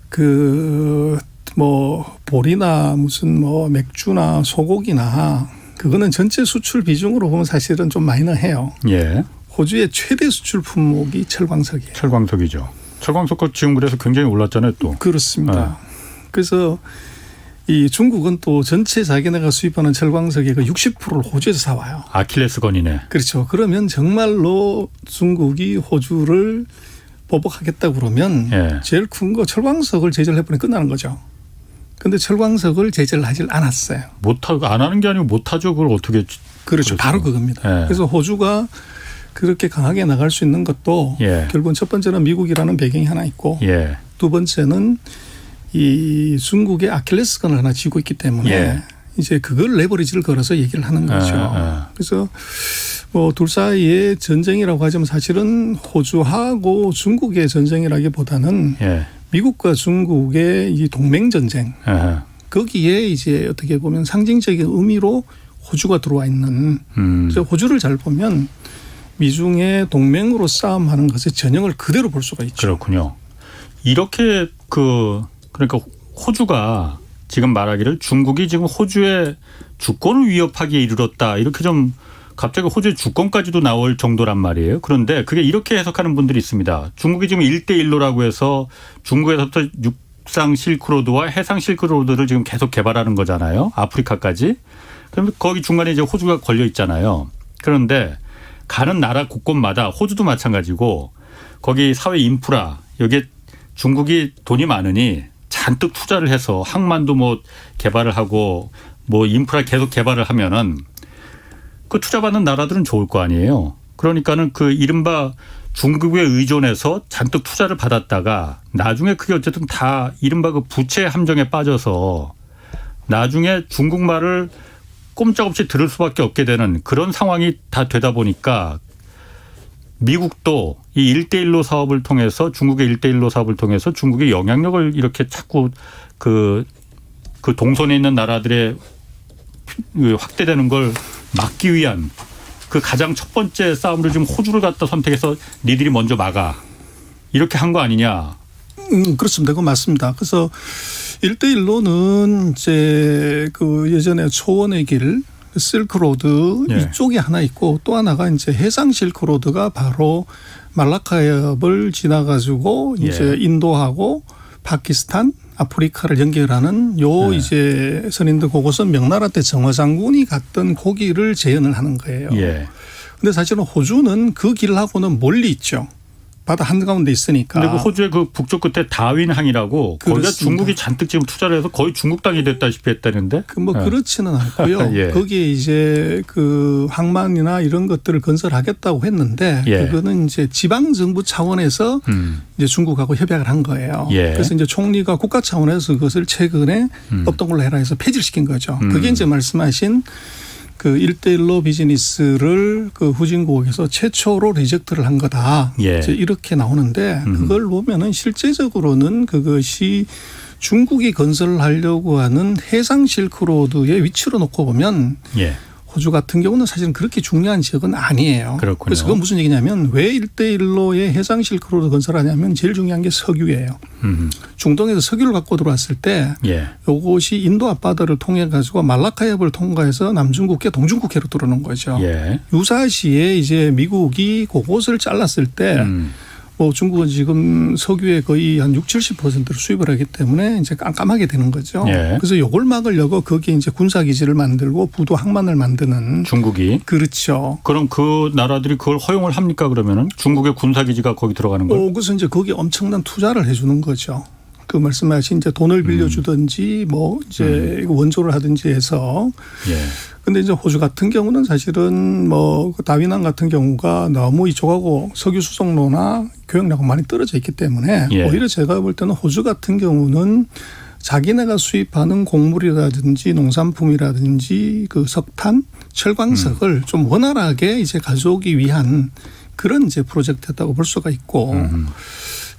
그 뭐 보리나 무슨 뭐 맥주나 소고기나 그거는 전체 수출 비중으로 보면 사실은 좀 마이너해요.
예.
호주의 최대 수출 품목이 철광석이에요.
철광석이죠. 철광석과 지금 그래서 굉장히 올랐잖아요, 또.
그렇습니다. 그래서 이 중국은 또 전체 자기네가 수입하는 철광석의 그 60%를 호주에서 사와요.
아킬레스건이네.
그렇죠. 그러면 정말로 중국이 호주를 보복하겠다 그러면
예.
제일 큰 거 철광석을 제재를 해버리면 끝나는 거죠. 근데 철광석을 제재를 하질 않았어요.
안 하는 게 아니고 못하죠. 그걸 어떻게.
그렇죠. 바로 그겁니다.
예.
그래서 호주가 그렇게 강하게 나갈 수 있는 것도
예.
결국은 첫 번째는 미국이라는 배경이 하나 있고
예.
두 번째는 이 중국의 아킬레스건을 하나 쥐고 있기 때문에
예.
이제 그걸 레버리지를 걸어서 얘기를 하는 거죠. 그래서 뭐 둘 사이의 전쟁이라고 하지만 사실은 호주하고 중국의 전쟁이라기보다는
예.
미국과 중국의 이 동맹 전쟁 거기에 이제 어떻게 보면 상징적인 의미로 호주가 들어와 있는 그래서 호주를 잘 보면 미중의 동맹으로 싸움하는 것의 전형을 그대로 볼 수가 있죠.
그렇군요. 이렇게 그러니까 호주가 지금 말하기를 중국이 지금 호주의 주권을 위협하기에 이르렀다. 이렇게 좀 갑자기 호주의 주권까지도 나올 정도란 말이에요. 그런데 그게 이렇게 해석하는 분들이 있습니다. 중국이 지금 1대1로라고 해서 중국에서부터 육상 실크로드와 해상 실크로드를 지금 계속 개발하는 거잖아요. 아프리카까지. 그러면 거기 중간에 이제 호주가 걸려 있잖아요. 그런데 가는 나라 곳곳마다 호주도 마찬가지고 거기 사회 인프라 여기에 중국이 돈이 많으니 잔뜩 투자를 해서 항만도 뭐 개발을 하고 뭐 인프라 계속 개발을 하면은 그 투자받는 나라들은 좋을 거 아니에요. 그러니까는 그 이른바 중국에 의존해서 잔뜩 투자를 받았다가 나중에 그게 어쨌든 다 이른바 그 부채 함정에 빠져서 나중에 중국말을 꼼짝없이 들을 수밖에 없게 되는 그런 상황이 다 되다 보니까 미국도 이 1대1로 사업을 통해서 중국의 1대1로 사업을 통해서 중국의 영향력을 이렇게 자꾸 그 동선에 있는 나라들의 확대되는 걸 막기 위한 그 가장 첫 번째 싸움을 지금 호주를 갖다 선택해서 니들이 먼저 막아. 이렇게 한 거 아니냐.
그렇습니다. 그건 맞습니다. 그래서 1대1로는 이제 그 예전에 초원의 길 실크로드
예.
이쪽이 하나 있고 또 하나가 이제 해상 실크로드가 바로 말라카 해협을 지나가지고 이제
예.
인도하고 파키스탄, 아프리카를 연결하는 요
예.
이제 선인들 그곳은 명나라 때 정화장군이 갔던 고기를 재현을 하는 거예요.
예.
근데 사실은 호주는 그 길하고는 멀리 있죠. 바다 한가운데 있으니까.
근데 그 호주의 그 북쪽 끝에 다윈항이라고 거기가
그렇습니다.
중국이 잔뜩 지금 투자를 해서 거의 중국 땅이 됐다시피 했다는데.
뭐 그렇지는 않고요.
예.
거기에 이제 그 항만이나 이런 것들을 건설하겠다고 했는데
예.
그거는 이제 지방 정부 차원에서 이제 중국하고 협약을 한 거예요.
예.
그래서 이제 총리가 국가 차원에서 그것을 최근에 없던 걸로 해라 해서 폐지를 시킨 거죠. 그게 이제 말씀하신 그 1대1로 비즈니스를 그 후진국에서 최초로 리젝트를 한 거다.
예.
이제 이렇게 나오는데 그걸 보면은 실제적으로는 그것이 중국이 건설하려고 하는 해상 실크로드의 위치로 놓고 보면
예.
호주 같은 경우는 사실은 그렇게 중요한 지역은 아니에요.
그렇군요.
그래서 그건 무슨 얘기냐면 왜 1대1로의 해상 실크로드 건설하냐면 제일 중요한 게 석유예요. 중동에서 석유를 갖고 들어왔을 때
예.
이것이 인도 앞바다를 통해 가지고 말라카 해협을 통과해서 남중국해 동중국해로 들어오는 거죠.
예.
유사시에 이제 미국이 그곳을 잘랐을 때 뭐 중국은 지금 석유의 거의 한 60-70%를 수입을 하기 때문에 이제 깜깜하게 되는 거죠.
예.
그래서 이걸 막으려고 거기에 이제 군사기지를 만들고 부도 항만을 만드는
중국이.
그렇죠.
그럼 그 나라들이 그걸 허용을 합니까 그러면은 중국의 군사기지가 거기 들어가는 걸?
그래서 이제 거기에 엄청난 투자를 해 주는 거죠. 그 말씀하신 이제 돈을 빌려주든지 뭐 이제 원조를 하든지 해서.
예.
근데 이제 호주 같은 경우는 사실은 뭐 다윈항 같은 경우가 너무 이쪽하고 석유 수송로나 교역량하고 많이 떨어져 있기 때문에
예.
오히려 제가 볼 때는 호주 같은 경우는 자기네가 수입하는 곡물이라든지 농산품이라든지 그 석탄, 철광석을 좀 원활하게 이제 가져오기 위한 그런 이제 프로젝트였다고 볼 수가 있고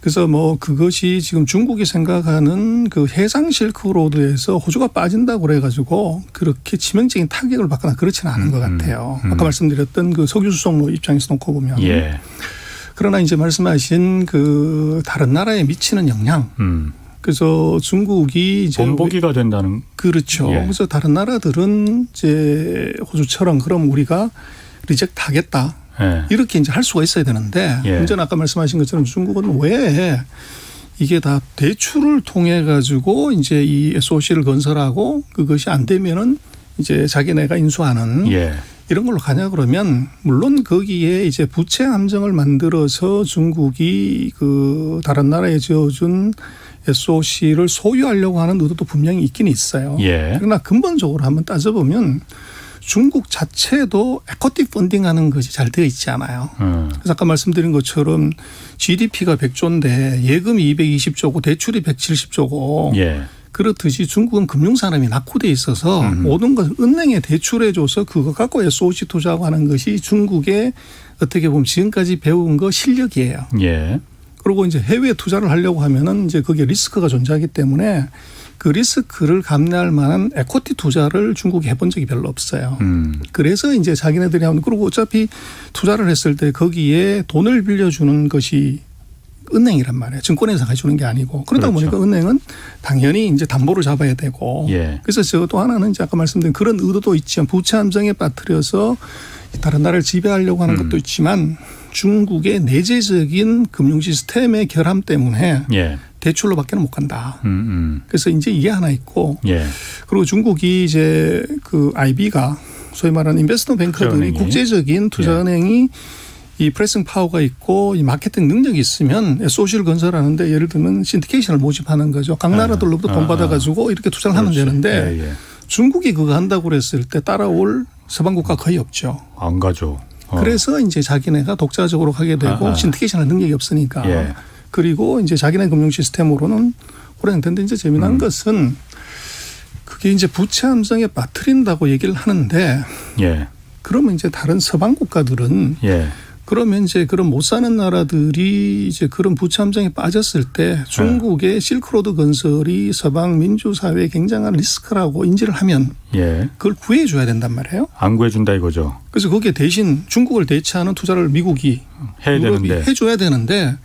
그래서 뭐 그것이 지금 중국이 생각하는 그 해상 실크로드에서 호주가 빠진다고 그래가지고 그렇게 치명적인 타격을 받거나 그렇지는 않은 것 같아요. 아까 말씀드렸던 그 석유 수송로 입장에서 놓고 보면.
예.
그러나 이제 말씀하신 그 다른 나라에 미치는 영향. 그래서 중국이 이제
본보기가 된다는.
그렇죠.
예.
그래서 다른 나라들은 이제 호주처럼 그럼 우리가 리젝트 하겠다.
예.
이렇게 이제 할 수가 있어야 되는데
예.
문제는 아까 말씀하신 것처럼 중국은 왜 이게 다 대출을 통해 가지고 이제 이 SOC를 건설하고 그것이 안 되면은 이제 자기네가 인수하는
예.
이런 걸로 가냐 그러면 물론 거기에 이제 부채 함정을 만들어서 중국이 그 다른 나라에 지어준 SOC를 소유하려고 하는 의도도 분명히 있긴 있어요.
예.
그러나 근본적으로 한번 따져보면 중국 자체도 에쿼티 펀딩하는 것이 잘 되어 있지 않아요. 그래서 아까 말씀드린 것처럼 GDP가 100조인데 예금이 220조고 대출이 170조고
예.
그렇듯이 중국은 금융산업이 낙후돼 있어서 모든 것을 은행에 대출해줘서 그거 갖고 SOC 투자하고 하는 것이 중국의 어떻게 보면 지금까지 배운 거 실력이에요.
예.
그리고 이제 해외 투자를 하려고 하면은 이제 거기에 리스크가 존재하기 때문에 그 리스크를 감내할 만한 에쿼티 투자를 중국이 해본 적이 별로 없어요. 그래서 이제 자기네들이 하는 그리고 어차피 투자를 했을 때 거기에 돈을 빌려주는 것이 은행이란 말이에요. 증권회사 가주는 게 아니고 그러다
그렇죠.
보니까 은행은 당연히 이제 담보를 잡아야 되고
예.
그래서 또 하나는 이제 아까 말씀드린 그런 의도도 있지만 부채 함정에 빠뜨려서 다른 나라를 지배하려고 하는 것도 있지만 중국의 내재적인 금융 시스템의 결함 때문에
예.
대출로밖에는 못 간다. 그래서 이제 이게 하나 있고
예.
그리고 중국이 이제 그 IB가 소위 말하는 인베스트먼트 뱅커들이
투자은행이.
국제적인 투자은행이 이 프레싱 파워가 있고 이 마케팅 능력이 있으면 SOC를 건설하는데 예를 들면 신디케이션을 모집하는 거죠. 각 나라들로부터 돈 받아가지고 이렇게 투자를 하면
그렇지.
되는데
예, 예.
중국이 그거 한다고 그랬을 때 따라올 서방 국가 거의 없죠.
안 가죠.
그래서 이제 자기네가 독자적으로 하게 되고 신디케이션할 능력이 없으니까.
예.
그리고 이제 자기네 금융 시스템으로는 오래 했는데 이제 재미난 것은 그게 이제 부채 함정에 빠뜨린다고 얘기를 하는데
예.
그러면 이제 다른 서방 국가들은
예.
그러면 이제 그런 못 사는 나라들이 이제 그런 부채 함정에 빠졌을 때 중국의 실크로드 건설이 서방 민주사회에 굉장한 리스크라고 인지를 하면
예.
그걸 구해줘야 된단 말이에요.
안 구해준다 이거죠.
그래서 거기에 대신 중국을 대체하는 투자를 미국이
해야
유럽이
되는데.
해줘야 되는데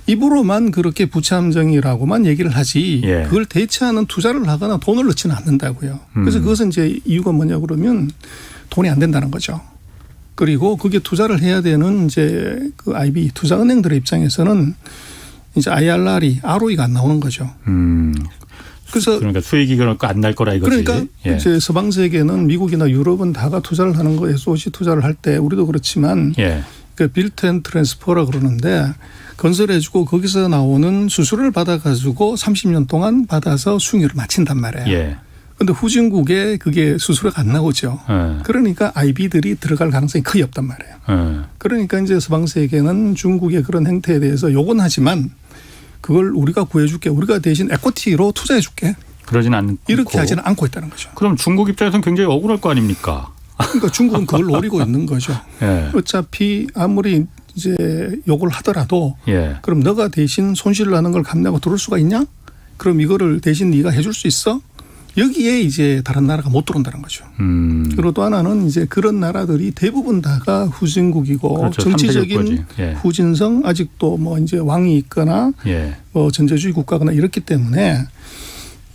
입으로만 그렇게 부채 함정이라고만 얘기를 하지
예.
그걸 대체하는 투자를 하거나 돈을 넣지는 않는다고요. 그래서 그것은 이제 이유가 뭐냐 그러면 돈이 안 된다는 거죠. 그리고 그게 투자를 해야 되는 이제 그 IB 투자은행들의 입장에서는 이제 IRR이 ROE가 안 나오는 거죠. 그래서
그러니까 수익이 안 날 거라 이거지.
그러니까
예.
이제 서방 세계는 미국이나 유럽은 다가 투자를 하는 거 SOC 투자를 할 때 우리도 그렇지만
예.
그 빌트 앤 트랜스퍼라 그러는데 건설해주고 거기서 나오는 수수료를 받아가지고 30년 동안 받아서 수익률을 맞춘단 말이에요.
예.
그런데 후진국에 그게 수수료가 안 나오죠.
예.
그러니까 IB들이 들어갈 가능성이 거의 없단 말이에요.
예.
그러니까 이제 서방 세계는 중국의 그런 행태에 대해서 욕은 하지만 그걸 우리가 구해줄게. 우리가 대신 에코티로 투자해줄게.
그러진 않고.
이렇게 하지는 않고 있다는 거죠.
그럼 중국 입장에서는 굉장히 억울할 거 아닙니까?
그러니까 중국은 그걸 노리고 있는 거죠.
예.
어차피 아무리 이제 욕을 하더라도
예.
그럼 너가 대신 손실을 나는 걸 감내하고 들어올 수가 있냐? 그럼 이거를 대신 네가 해줄 수 있어? 여기에 이제 다른 나라가 못 들어온다는 거죠.
그리고
또 하나는 이제 그런 나라들이 대부분 다가 후진국이고
그렇죠.
정치적인
예.
후진성 아직도 뭐 이제 왕이 있거나
예.
뭐 전제주의 국가거나 이렇기 때문에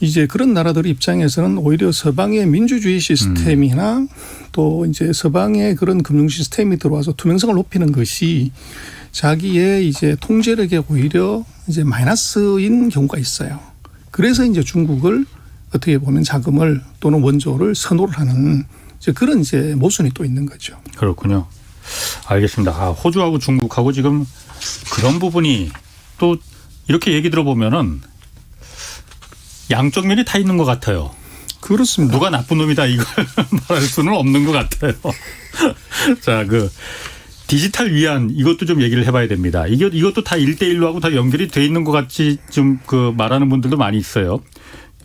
이제 그런 나라들 입장에서는 오히려 서방의 민주주의 시스템이나 또 이제 서방의 그런 금융 시스템이 들어와서 투명성을 높이는 것이 자기의 이제 통제력에 오히려 이제 마이너스인 경우가 있어요. 그래서 이제 중국을 어떻게 보면 자금을 또는 원조를 선호를 하는 이제 그런 이제 모순이 또 있는 거죠.
그렇군요. 알겠습니다. 호주하고 중국하고 지금 그런 부분이 또 이렇게 얘기 들어보면은 양쪽 면이 다 있는 것 같아요.
그렇습니다.
누가 나쁜 놈이다 이걸 말할 수는 없는 것 같아요. 자, 그 디지털 위안 이것도 좀 얘기를 해봐야 됩니다. 이것도 다 1대1로 하고 다 연결이 돼 있는 것 같이 좀 그 말하는 분들도 많이 있어요.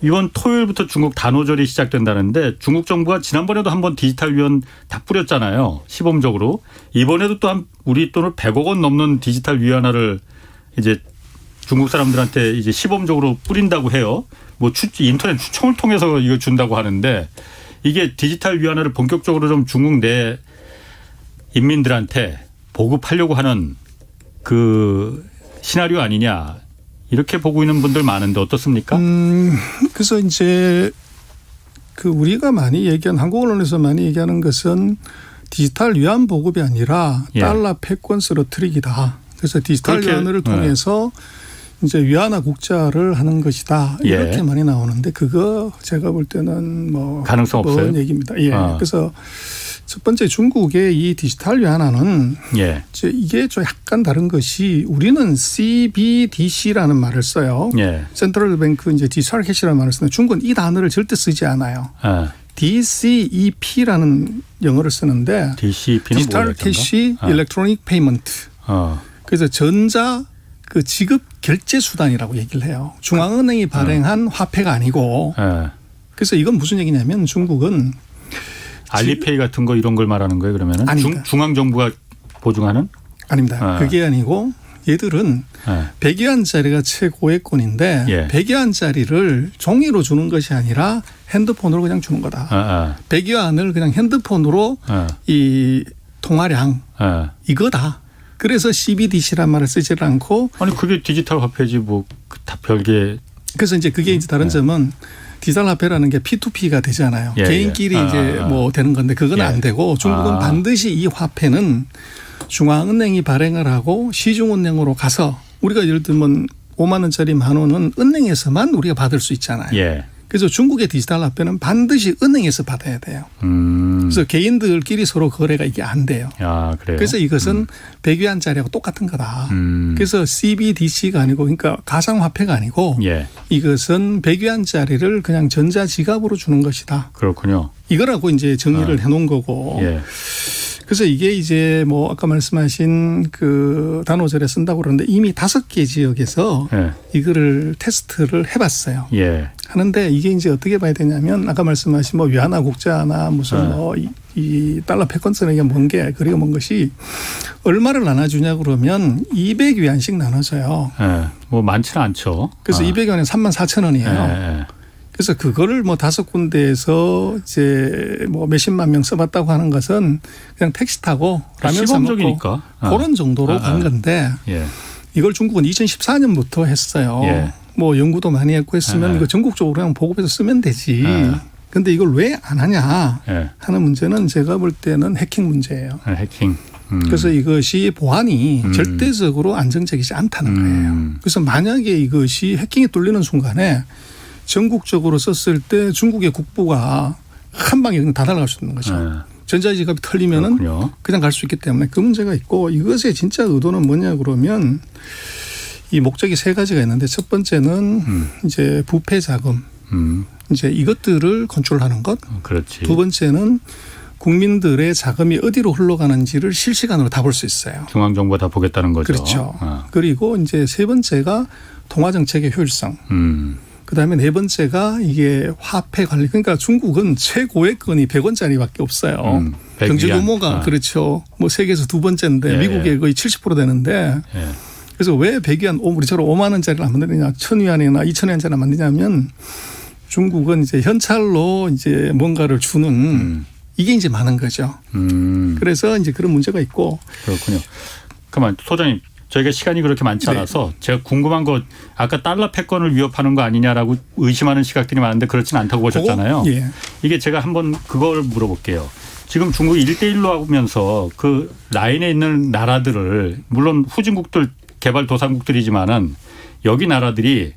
이번 토요일부터 중국 단오절이 시작된다는데 중국 정부가 지난번에도 한번 디지털 위안 다 뿌렸잖아요. 시범적으로. 이번에도 또 우리 돈을 100억 원 넘는 디지털 위안화를 이제 중국 사람들한테 이제 시범적으로 뿌린다고 해요. 뭐 인터넷 추첨을 통해서 이거 준다고 하는데 이게 디지털 위안화를 본격적으로 좀 중국 내 인민들한테 보급하려고 하는 그 시나리오 아니냐. 이렇게 보고 있는 분들 많은데 어떻습니까?
그래서 이제 그 우리가 많이 얘기한 한국 언론에서 많이 얘기하는 것은 디지털 위안 보급이 아니라
예.
달러 패권 쓰러뜨리기다. 그래서 디지털
그렇게,
위안화를 통해서 이제 위안화 국자를 하는 것이다. 이렇게
예.
많이 나오는데 그거 제가 볼 때는 뭐
가능성 없어요?
얘기입니다. 예. 그래서 첫 번째 중국의 이 디지털 위안화는
예.
이게 좀 약간 다른 것이 우리는 CBDC라는 말을 써요.
예.
센트럴 뱅크 이제 디지털 캐시라는 말을 쓰는데 중국은 이 단어를 절대 쓰지 않아요.
아.
DCEP라는 영어를 쓰는데
DCEP는
디지털 캐시 일렉트로닉 페이먼트. 그래서 전자 그 지급 결제 수단이라고 얘기를 해요. 중앙은행이 발행한 화폐가 아니고. 그래서 이건 무슨 얘기냐면 중국은
알리페이 같은 거 이런 걸 말하는 거예요, 그러면은? 중앙 정부가 보증하는?
아닙니다. 그게 아니고 얘들은 100위안짜리가 최고액권인데
예.
100위안짜리를 종이로 주는 것이 아니라 핸드폰으로 그냥 주는 거다. 100위안을 그냥 핸드폰으로 이 통화량 이거다. 그래서 CBDC란 말을 쓰지를 않고
아니 그게 디지털 화폐지 뭐 다 별개.
그래서 이제 그게 이제 다른 점은 디지털 화폐라는 게 P2P가 되잖아요.
예,
개인끼리
예.
이제 뭐 되는 건데 그건 안 되고 중국은 반드시 이 화폐는 중앙은행이 발행을 하고 시중은행으로 가서 우리가 예를 들면 5만 원짜리 1만 원은 은행에서만 우리가 받을 수 있잖아요.
예.
그래서 중국의 디지털 화폐는 반드시 은행에서 받아야 돼요. 그래서 개인들끼리 서로 거래가 이게 안 돼요.
아, 그래요?
그래서 이것은 100위안짜리하고 똑같은 거다. 그래서 CBDC가 아니고 그러니까 가상화폐가 아니고
예.
이것은 100위안짜리를 그냥 전자지갑으로 주는 것이다.
그렇군요.
이거라고 이제 정의를 해놓은 거고.
예.
그래서 이게 이제 뭐 아까 말씀하신 그 단오절에 쓴다고 그러는데 이미 5개 지역에서 이거를 테스트를 해봤어요.
예.
하는데 이게 이제 어떻게 봐야 되냐면 아까 말씀하신 뭐 위안화 국자나 무슨 뭐 이 달러 패권성 이게 뭔 게 그리고 뭔 것이 얼마를 나눠주냐 그러면 200위안씩 나눠져요.
예. 뭐 많지는 않죠.
그래서 200위안에 34,000원이에요. 그래서 그거를 뭐 5군데에서 이제 뭐 몇십만 명 써봤다고 하는 것은 그냥 택시 타고 라면 사 먹고 그런 정도로 간 건데 이걸 중국은 2014년부터 했어요. 뭐 연구도 많이 했고 했으면 이거 전국적으로 그냥 보급해서 쓰면 되지. 근데 이걸 왜 안 하냐 하는 문제는 제가 볼 때는 해킹 문제예요.
해킹.
그래서 이것이 보안이 절대적으로 안정적이지 않다는 거예요. 그래서 만약에 이것이 해킹이 뚫리는 순간에 전국적으로 썼을 때 중국의 국부가 한 방에 그냥 다 날아갈 수 있는 거죠. 전자지갑이 털리면은 그냥 갈 수 있기 때문에 그 문제가 있고 이것의 진짜 의도는 뭐냐 그러면 이 목적이 3가지가 있는데 첫 번째는 이제 부패 자금 이제 이것들을 컨트롤하는 것.
그렇지.
두 번째는 국민들의 자금이 어디로 흘러가는지를 실시간으로 다 볼 수 있어요.
중앙정부가 다 보겠다는 거죠.
그렇죠. 그리고 이제 세 번째가 통화정책의 효율성. 그다음에 네 번째가 이게 화폐 관리. 그러니까 중국은 최고액권이 100원짜리밖에 없어요. 경제 규모가 그렇죠. 뭐 세계에서 2번째인데 미국의 거의 70% 되는데 그래서 왜 100위안 우리처럼 5만 원짜리를 안 만드느냐 1000위안이나 2000위안짜리를 만드냐면 중국은 이제 현찰로 이제 뭔가를 주는 이게 이제 많은 거죠. 그래서 이제 그런 문제가 있고.
그렇군요. 그러면 소장님. 저희가 시간이 그렇게 많지 않아서 제가 궁금한 거 아까 달러 패권을 위협하는 거 아니냐라고 의심하는 시각들이 많은데 그렇지는 않다고 보셨잖아요. 이게 제가 한번 그걸 물어볼게요. 지금 중국이 1대1로 하면서 그 라인에 있는 나라들을 물론 후진국들 개발도상국들이지만은 여기 나라들이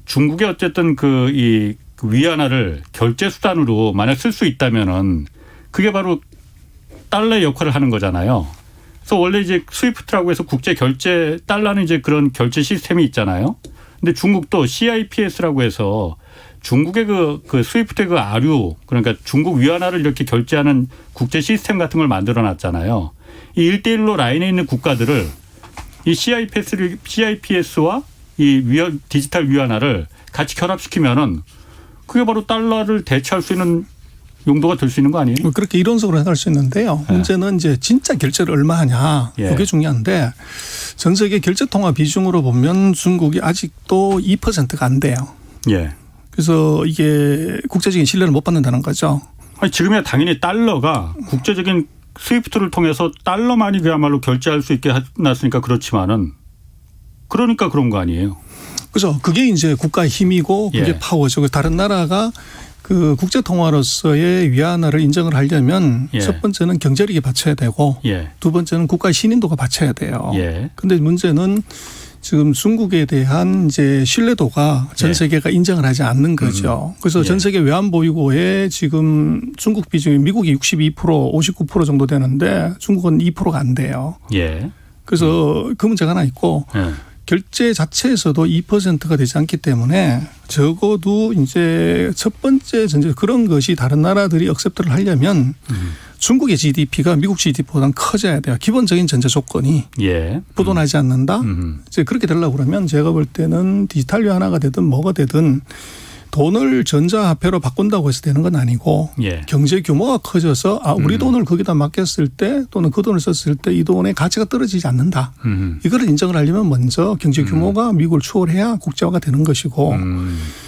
중국의 어쨌든 이 위안화를 결제 수단으로 만약 쓸 수 있다면은 그게 바로 달러의 역할을 하는 거잖아요. 그래서 원래 이제 스위프트라고 해서 국제 결제 달러는 이제 그런 결제 시스템이 있잖아요. 근데 중국도 CIPS라고 해서 중국의 그 스위프트의 그 아류 그러니까 중국 위안화를 이렇게 결제하는 국제 시스템 같은 걸 만들어 놨잖아요. 이 1대1로 라인에 있는 국가들을 이 CIPS와 이 디지털 위안화를 같이 결합시키면은 그게 바로 달러를 대체할 수 있는 용도가 될 수 있는 거 아니에요?
그렇게 이론적으로 해갈 수 있는데요. 문제는 이제 진짜 결제를 얼마 하냐. 그게 중요한데 전 세계 결제 통화 비중으로 보면 중국이 아직도 2%가 안 돼요. 그래서 이게 국제적인 신뢰를 못 받는다는 거죠.
아니 지금이야 당연히 달러가 국제적인 스위프트를 통해서 달러만이 그야말로 결제할 수 있게 해놨으니까 그렇지만은 그러니까 그런 거 아니에요?
그래서 그게 이제 국가의 힘이고 그게 파워죠. 다른 나라가 그 국제 통화로서의 위안화를 인정을 하려면 첫 번째는 경제력이 받쳐야 되고 두 번째는 국가의 신인도가 받쳐야 돼요. 그런데 문제는 지금 중국에 대한 이제 신뢰도가 전
예.
세계가 인정을 하지 않는 거죠. 그래서
예.
전 세계 외환보유고에 지금 중국 비중이 미국이 62% 59% 정도 되는데 중국은 2%가 안 돼요.
예.
그래서 그 문제가 하나 있고
예.
결제 자체에서도 2%가 되지 않기 때문에 적어도 이제 첫 번째 전제 그런 것이 다른 나라들이 억셉트를 하려면 중국의 GDP가 미국 GDP보다는 커져야 돼요. 기본적인 전제 조건이
예.
부도나지 않는다. 이제 그렇게 되려고 그러면 제가 볼 때는 디지털 위안화가 되든 뭐가 되든 돈을 전자화폐로 바꾼다고 해서 되는 건 아니고
예.
경제 규모가 커져서 우리 돈을 거기다 맡겼을 때 또는 그 돈을 썼을 때 이 돈의 가치가 떨어지지 않는다. 이거를 인정을 하려면 먼저 경제 규모가 미국을 추월해야 국제화가 되는 것이고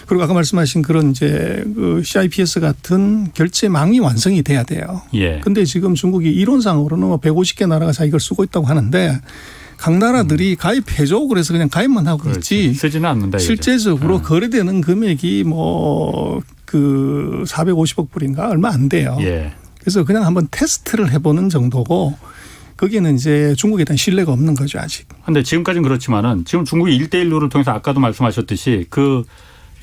그리고 아까 말씀하신 그런 이제 그 CIPS 같은 결제망이 완성이 돼야 돼요.
예.
근데 지금 중국이 이론상으로는 150개 나라가 자기걸 쓰고 있다고 하는데 각 나라들이 가입해줘 그래서 그냥 가입만 하고
그렇지.
있지.
쓰지는 않는다. 이거죠.
실제적으로 거래되는 금액이 뭐 그 450억 불인가 얼마 안 돼요.
예.
그래서 그냥 한번 테스트를 해보는 정도고 거기는 이제 중국에 대한 신뢰가 없는 거죠 아직.
그런데 지금까지는 그렇지만은 지금 중국이 1대1룰을 통해서 아까도 말씀하셨듯이 그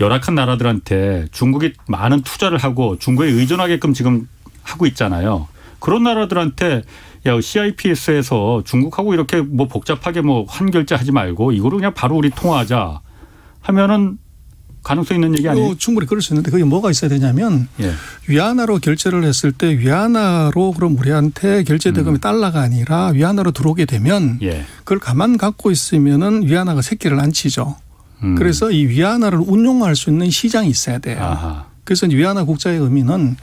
열악한 나라들한테 중국이 많은 투자를 하고 중국에 의존하게끔 지금 하고 있잖아요. 그런 나라들한테 야 CIPS에서 중국하고 이렇게 뭐 복잡하게 뭐 환결제하지 말고 이거를 그냥 바로 우리 통화하자 하면은 가능성 있는 얘기 아니에요?
충분히 그럴 수 있는데 그게 뭐가 있어야 되냐면
예.
위안화로 결제를 했을 때 위안화로 그럼 우리한테 결제 대금이 달러가 아니라 위안화로 들어오게 되면
예.
그걸 가만 갖고 있으면은 위안화가 새끼를 안 치죠. 그래서 이 위안화를 운용할 수 있는 시장이 있어야 돼요.
아하.
그래서 위안화 국자의 의미는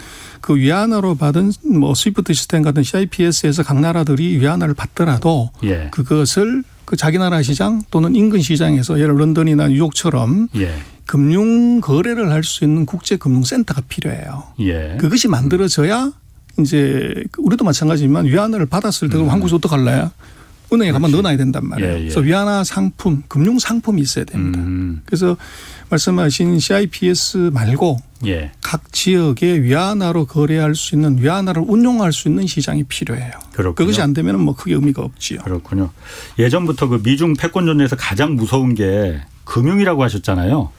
그 위안화로 받은 뭐 스위프트 시스템 같은 CIPS에서 각 나라들이 위안화를 받더라도
예.
그것을 그 자기 나라 시장 또는 인근 시장에서 예를 런던이나 뉴욕처럼
예.
금융 거래를 할 수 있는 국제 금융 센터가 필요해요.
예.
그것이 만들어져야 이제 우리도 마찬가지지만 위안화를 받았을 때 그럼 한국에서 어떡할래요? 은행에 가만 넣어놔야 된단 말이에요.
예, 예.
그래서 위안화 상품, 금융 상품이 있어야 됩니다. 그래서 말씀하신 CIPS 말고
예.
각 지역에 위안화로 거래할 수 있는 위안화를 운용할 수 있는 시장이 필요해요.
그렇군요.
그것이 안 되면 뭐 크게 의미가 없지요.
그렇군요. 예전부터 그 미중 패권 전쟁에서 가장 무서운 게 금융이라고 하셨잖아요.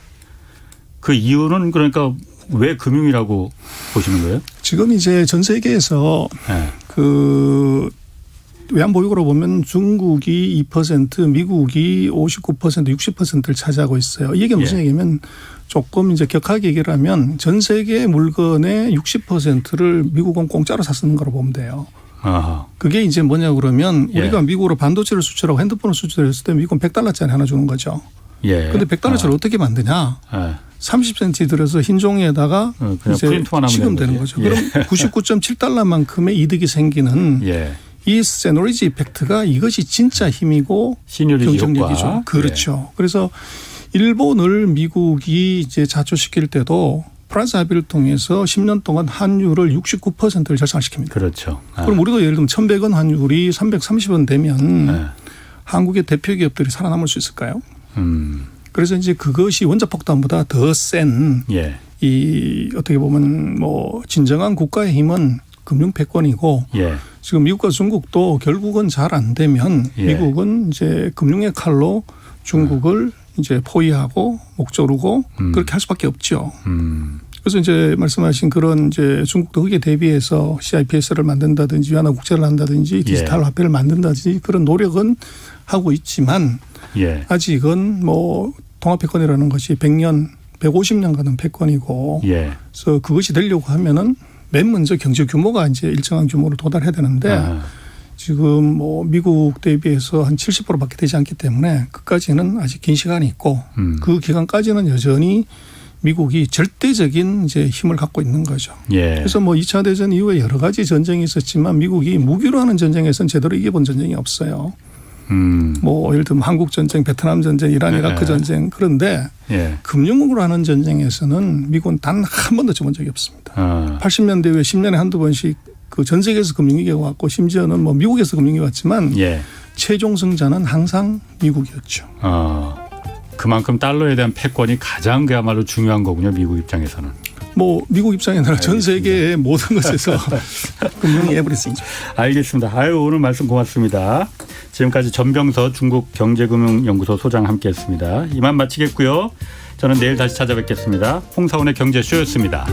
그 이유는 그러니까 왜 금융이라고 보시는 거예요?
지금 이제 전 세계에서
네.
그 외환보유고로 보면 중국이 2%, 미국이 59%, 60%를 차지하고 있어요. 이 얘기가 무슨 얘기냐면 조금 이제 격하게 얘기를 하면 전 세계 물건의 60%를 미국은 공짜로 사 쓰는 거로 보면 돼요.
아하.
그게 이제 뭐냐 그러면
예.
우리가 미국으로 반도체를 수출하고 핸드폰을 수출했을 때 미국은 $100짜리 하나 주는 거죠.
예.
그런데 $100짜리를 어떻게 만드냐.
예.
30cm 들여서 흰 종이에다가
그냥
이제
프린트만 하면
취급되는
거지.
거죠.
예.
그럼 99.7달러만큼의 이득이 생기는
예.
이 세노리지 이펙트가 이것이 진짜 힘이고
시너리지
경쟁력이죠.
효과.
그렇죠. 그래서 일본을 미국이 이제 자초시킬 때도 프랑스 합의를 통해서 10년 동안 환율을 69%를 절상시킵니다.
그렇죠. 아.
그럼 우리도 예를 들면 1,100원 환율이 330원 되면
네.
한국의 대표 기업들이 살아남을 수 있을까요? 그래서 이제 그것이 원자폭탄보다 더 센
예.
이 어떻게 보면 뭐 진정한 국가의 힘은 금융 패권이고
예.
지금 미국과 중국도 결국은 잘 안 되면
예.
미국은 이제 금융의 칼로 중국을 이제 포위하고 목조르고 그렇게 할 수밖에 없죠. 그래서 이제 말씀하신 그런 이제 중국도 거기에 대비해서 CIPS를 만든다든지 위안화 국제를 한다든지 디지털 화폐를 만든다든지 그런 노력은 하고 있지만
예.
아직은 뭐 통합 패권이라는 것이 100년, 150년 가는 패권이고
예.
그래서 그것이 되려고 하면은 맨 먼저 경제 규모가 이제 일정한 규모로 도달해야 되는데
아.
지금 뭐 미국 대비해서 한 70%밖에 되지 않기 때문에 그까지는 아직 긴 시간이 있고 그 기간까지는 여전히 미국이 절대적인 이제 힘을 갖고 있는 거죠.
예.
그래서 뭐 2차 대전 이후에 여러 가지 전쟁이 있었지만 미국이 무기로 하는 전쟁에서는 제대로 이겨본 전쟁이 없어요. 뭐 예를 들면 한국 전쟁, 베트남 전쟁, 이란 이라크 전쟁 그런데
예.
금융으로 하는 전쟁에서는 미국은 단 한 번도 져본 적이 없습니다.
아.
80년대 후에 10년에 한두 번씩 그 전 세계에서 금융위기가 왔고 심지어는 뭐 미국에서 금융위기가 왔지만
예.
최종 승자는 항상 미국이었죠.
그만큼 달러에 대한 패권이 가장 그야말로 중요한 거군요. 미국 입장에서는.
뭐 미국 입장에 아니라 전 세계의 모든 것에서 금융이 에브리띵이죠.
알겠습니다. 아유 오늘 말씀 고맙습니다. 지금까지 전병서 중국경제금융연구소 소장 함께했습니다. 이만 마치겠고요. 저는 내일 다시 찾아뵙겠습니다. 홍사훈의 경제쇼였습니다.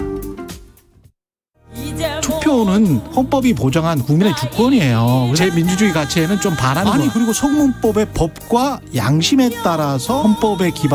투표는 헌법이 보장한 국민의 주권이에요. 제 민주주의 가치에는 좀 반하는 거. 아니 그리고 성문법의 법과 양심에 따라서 헌법의 기반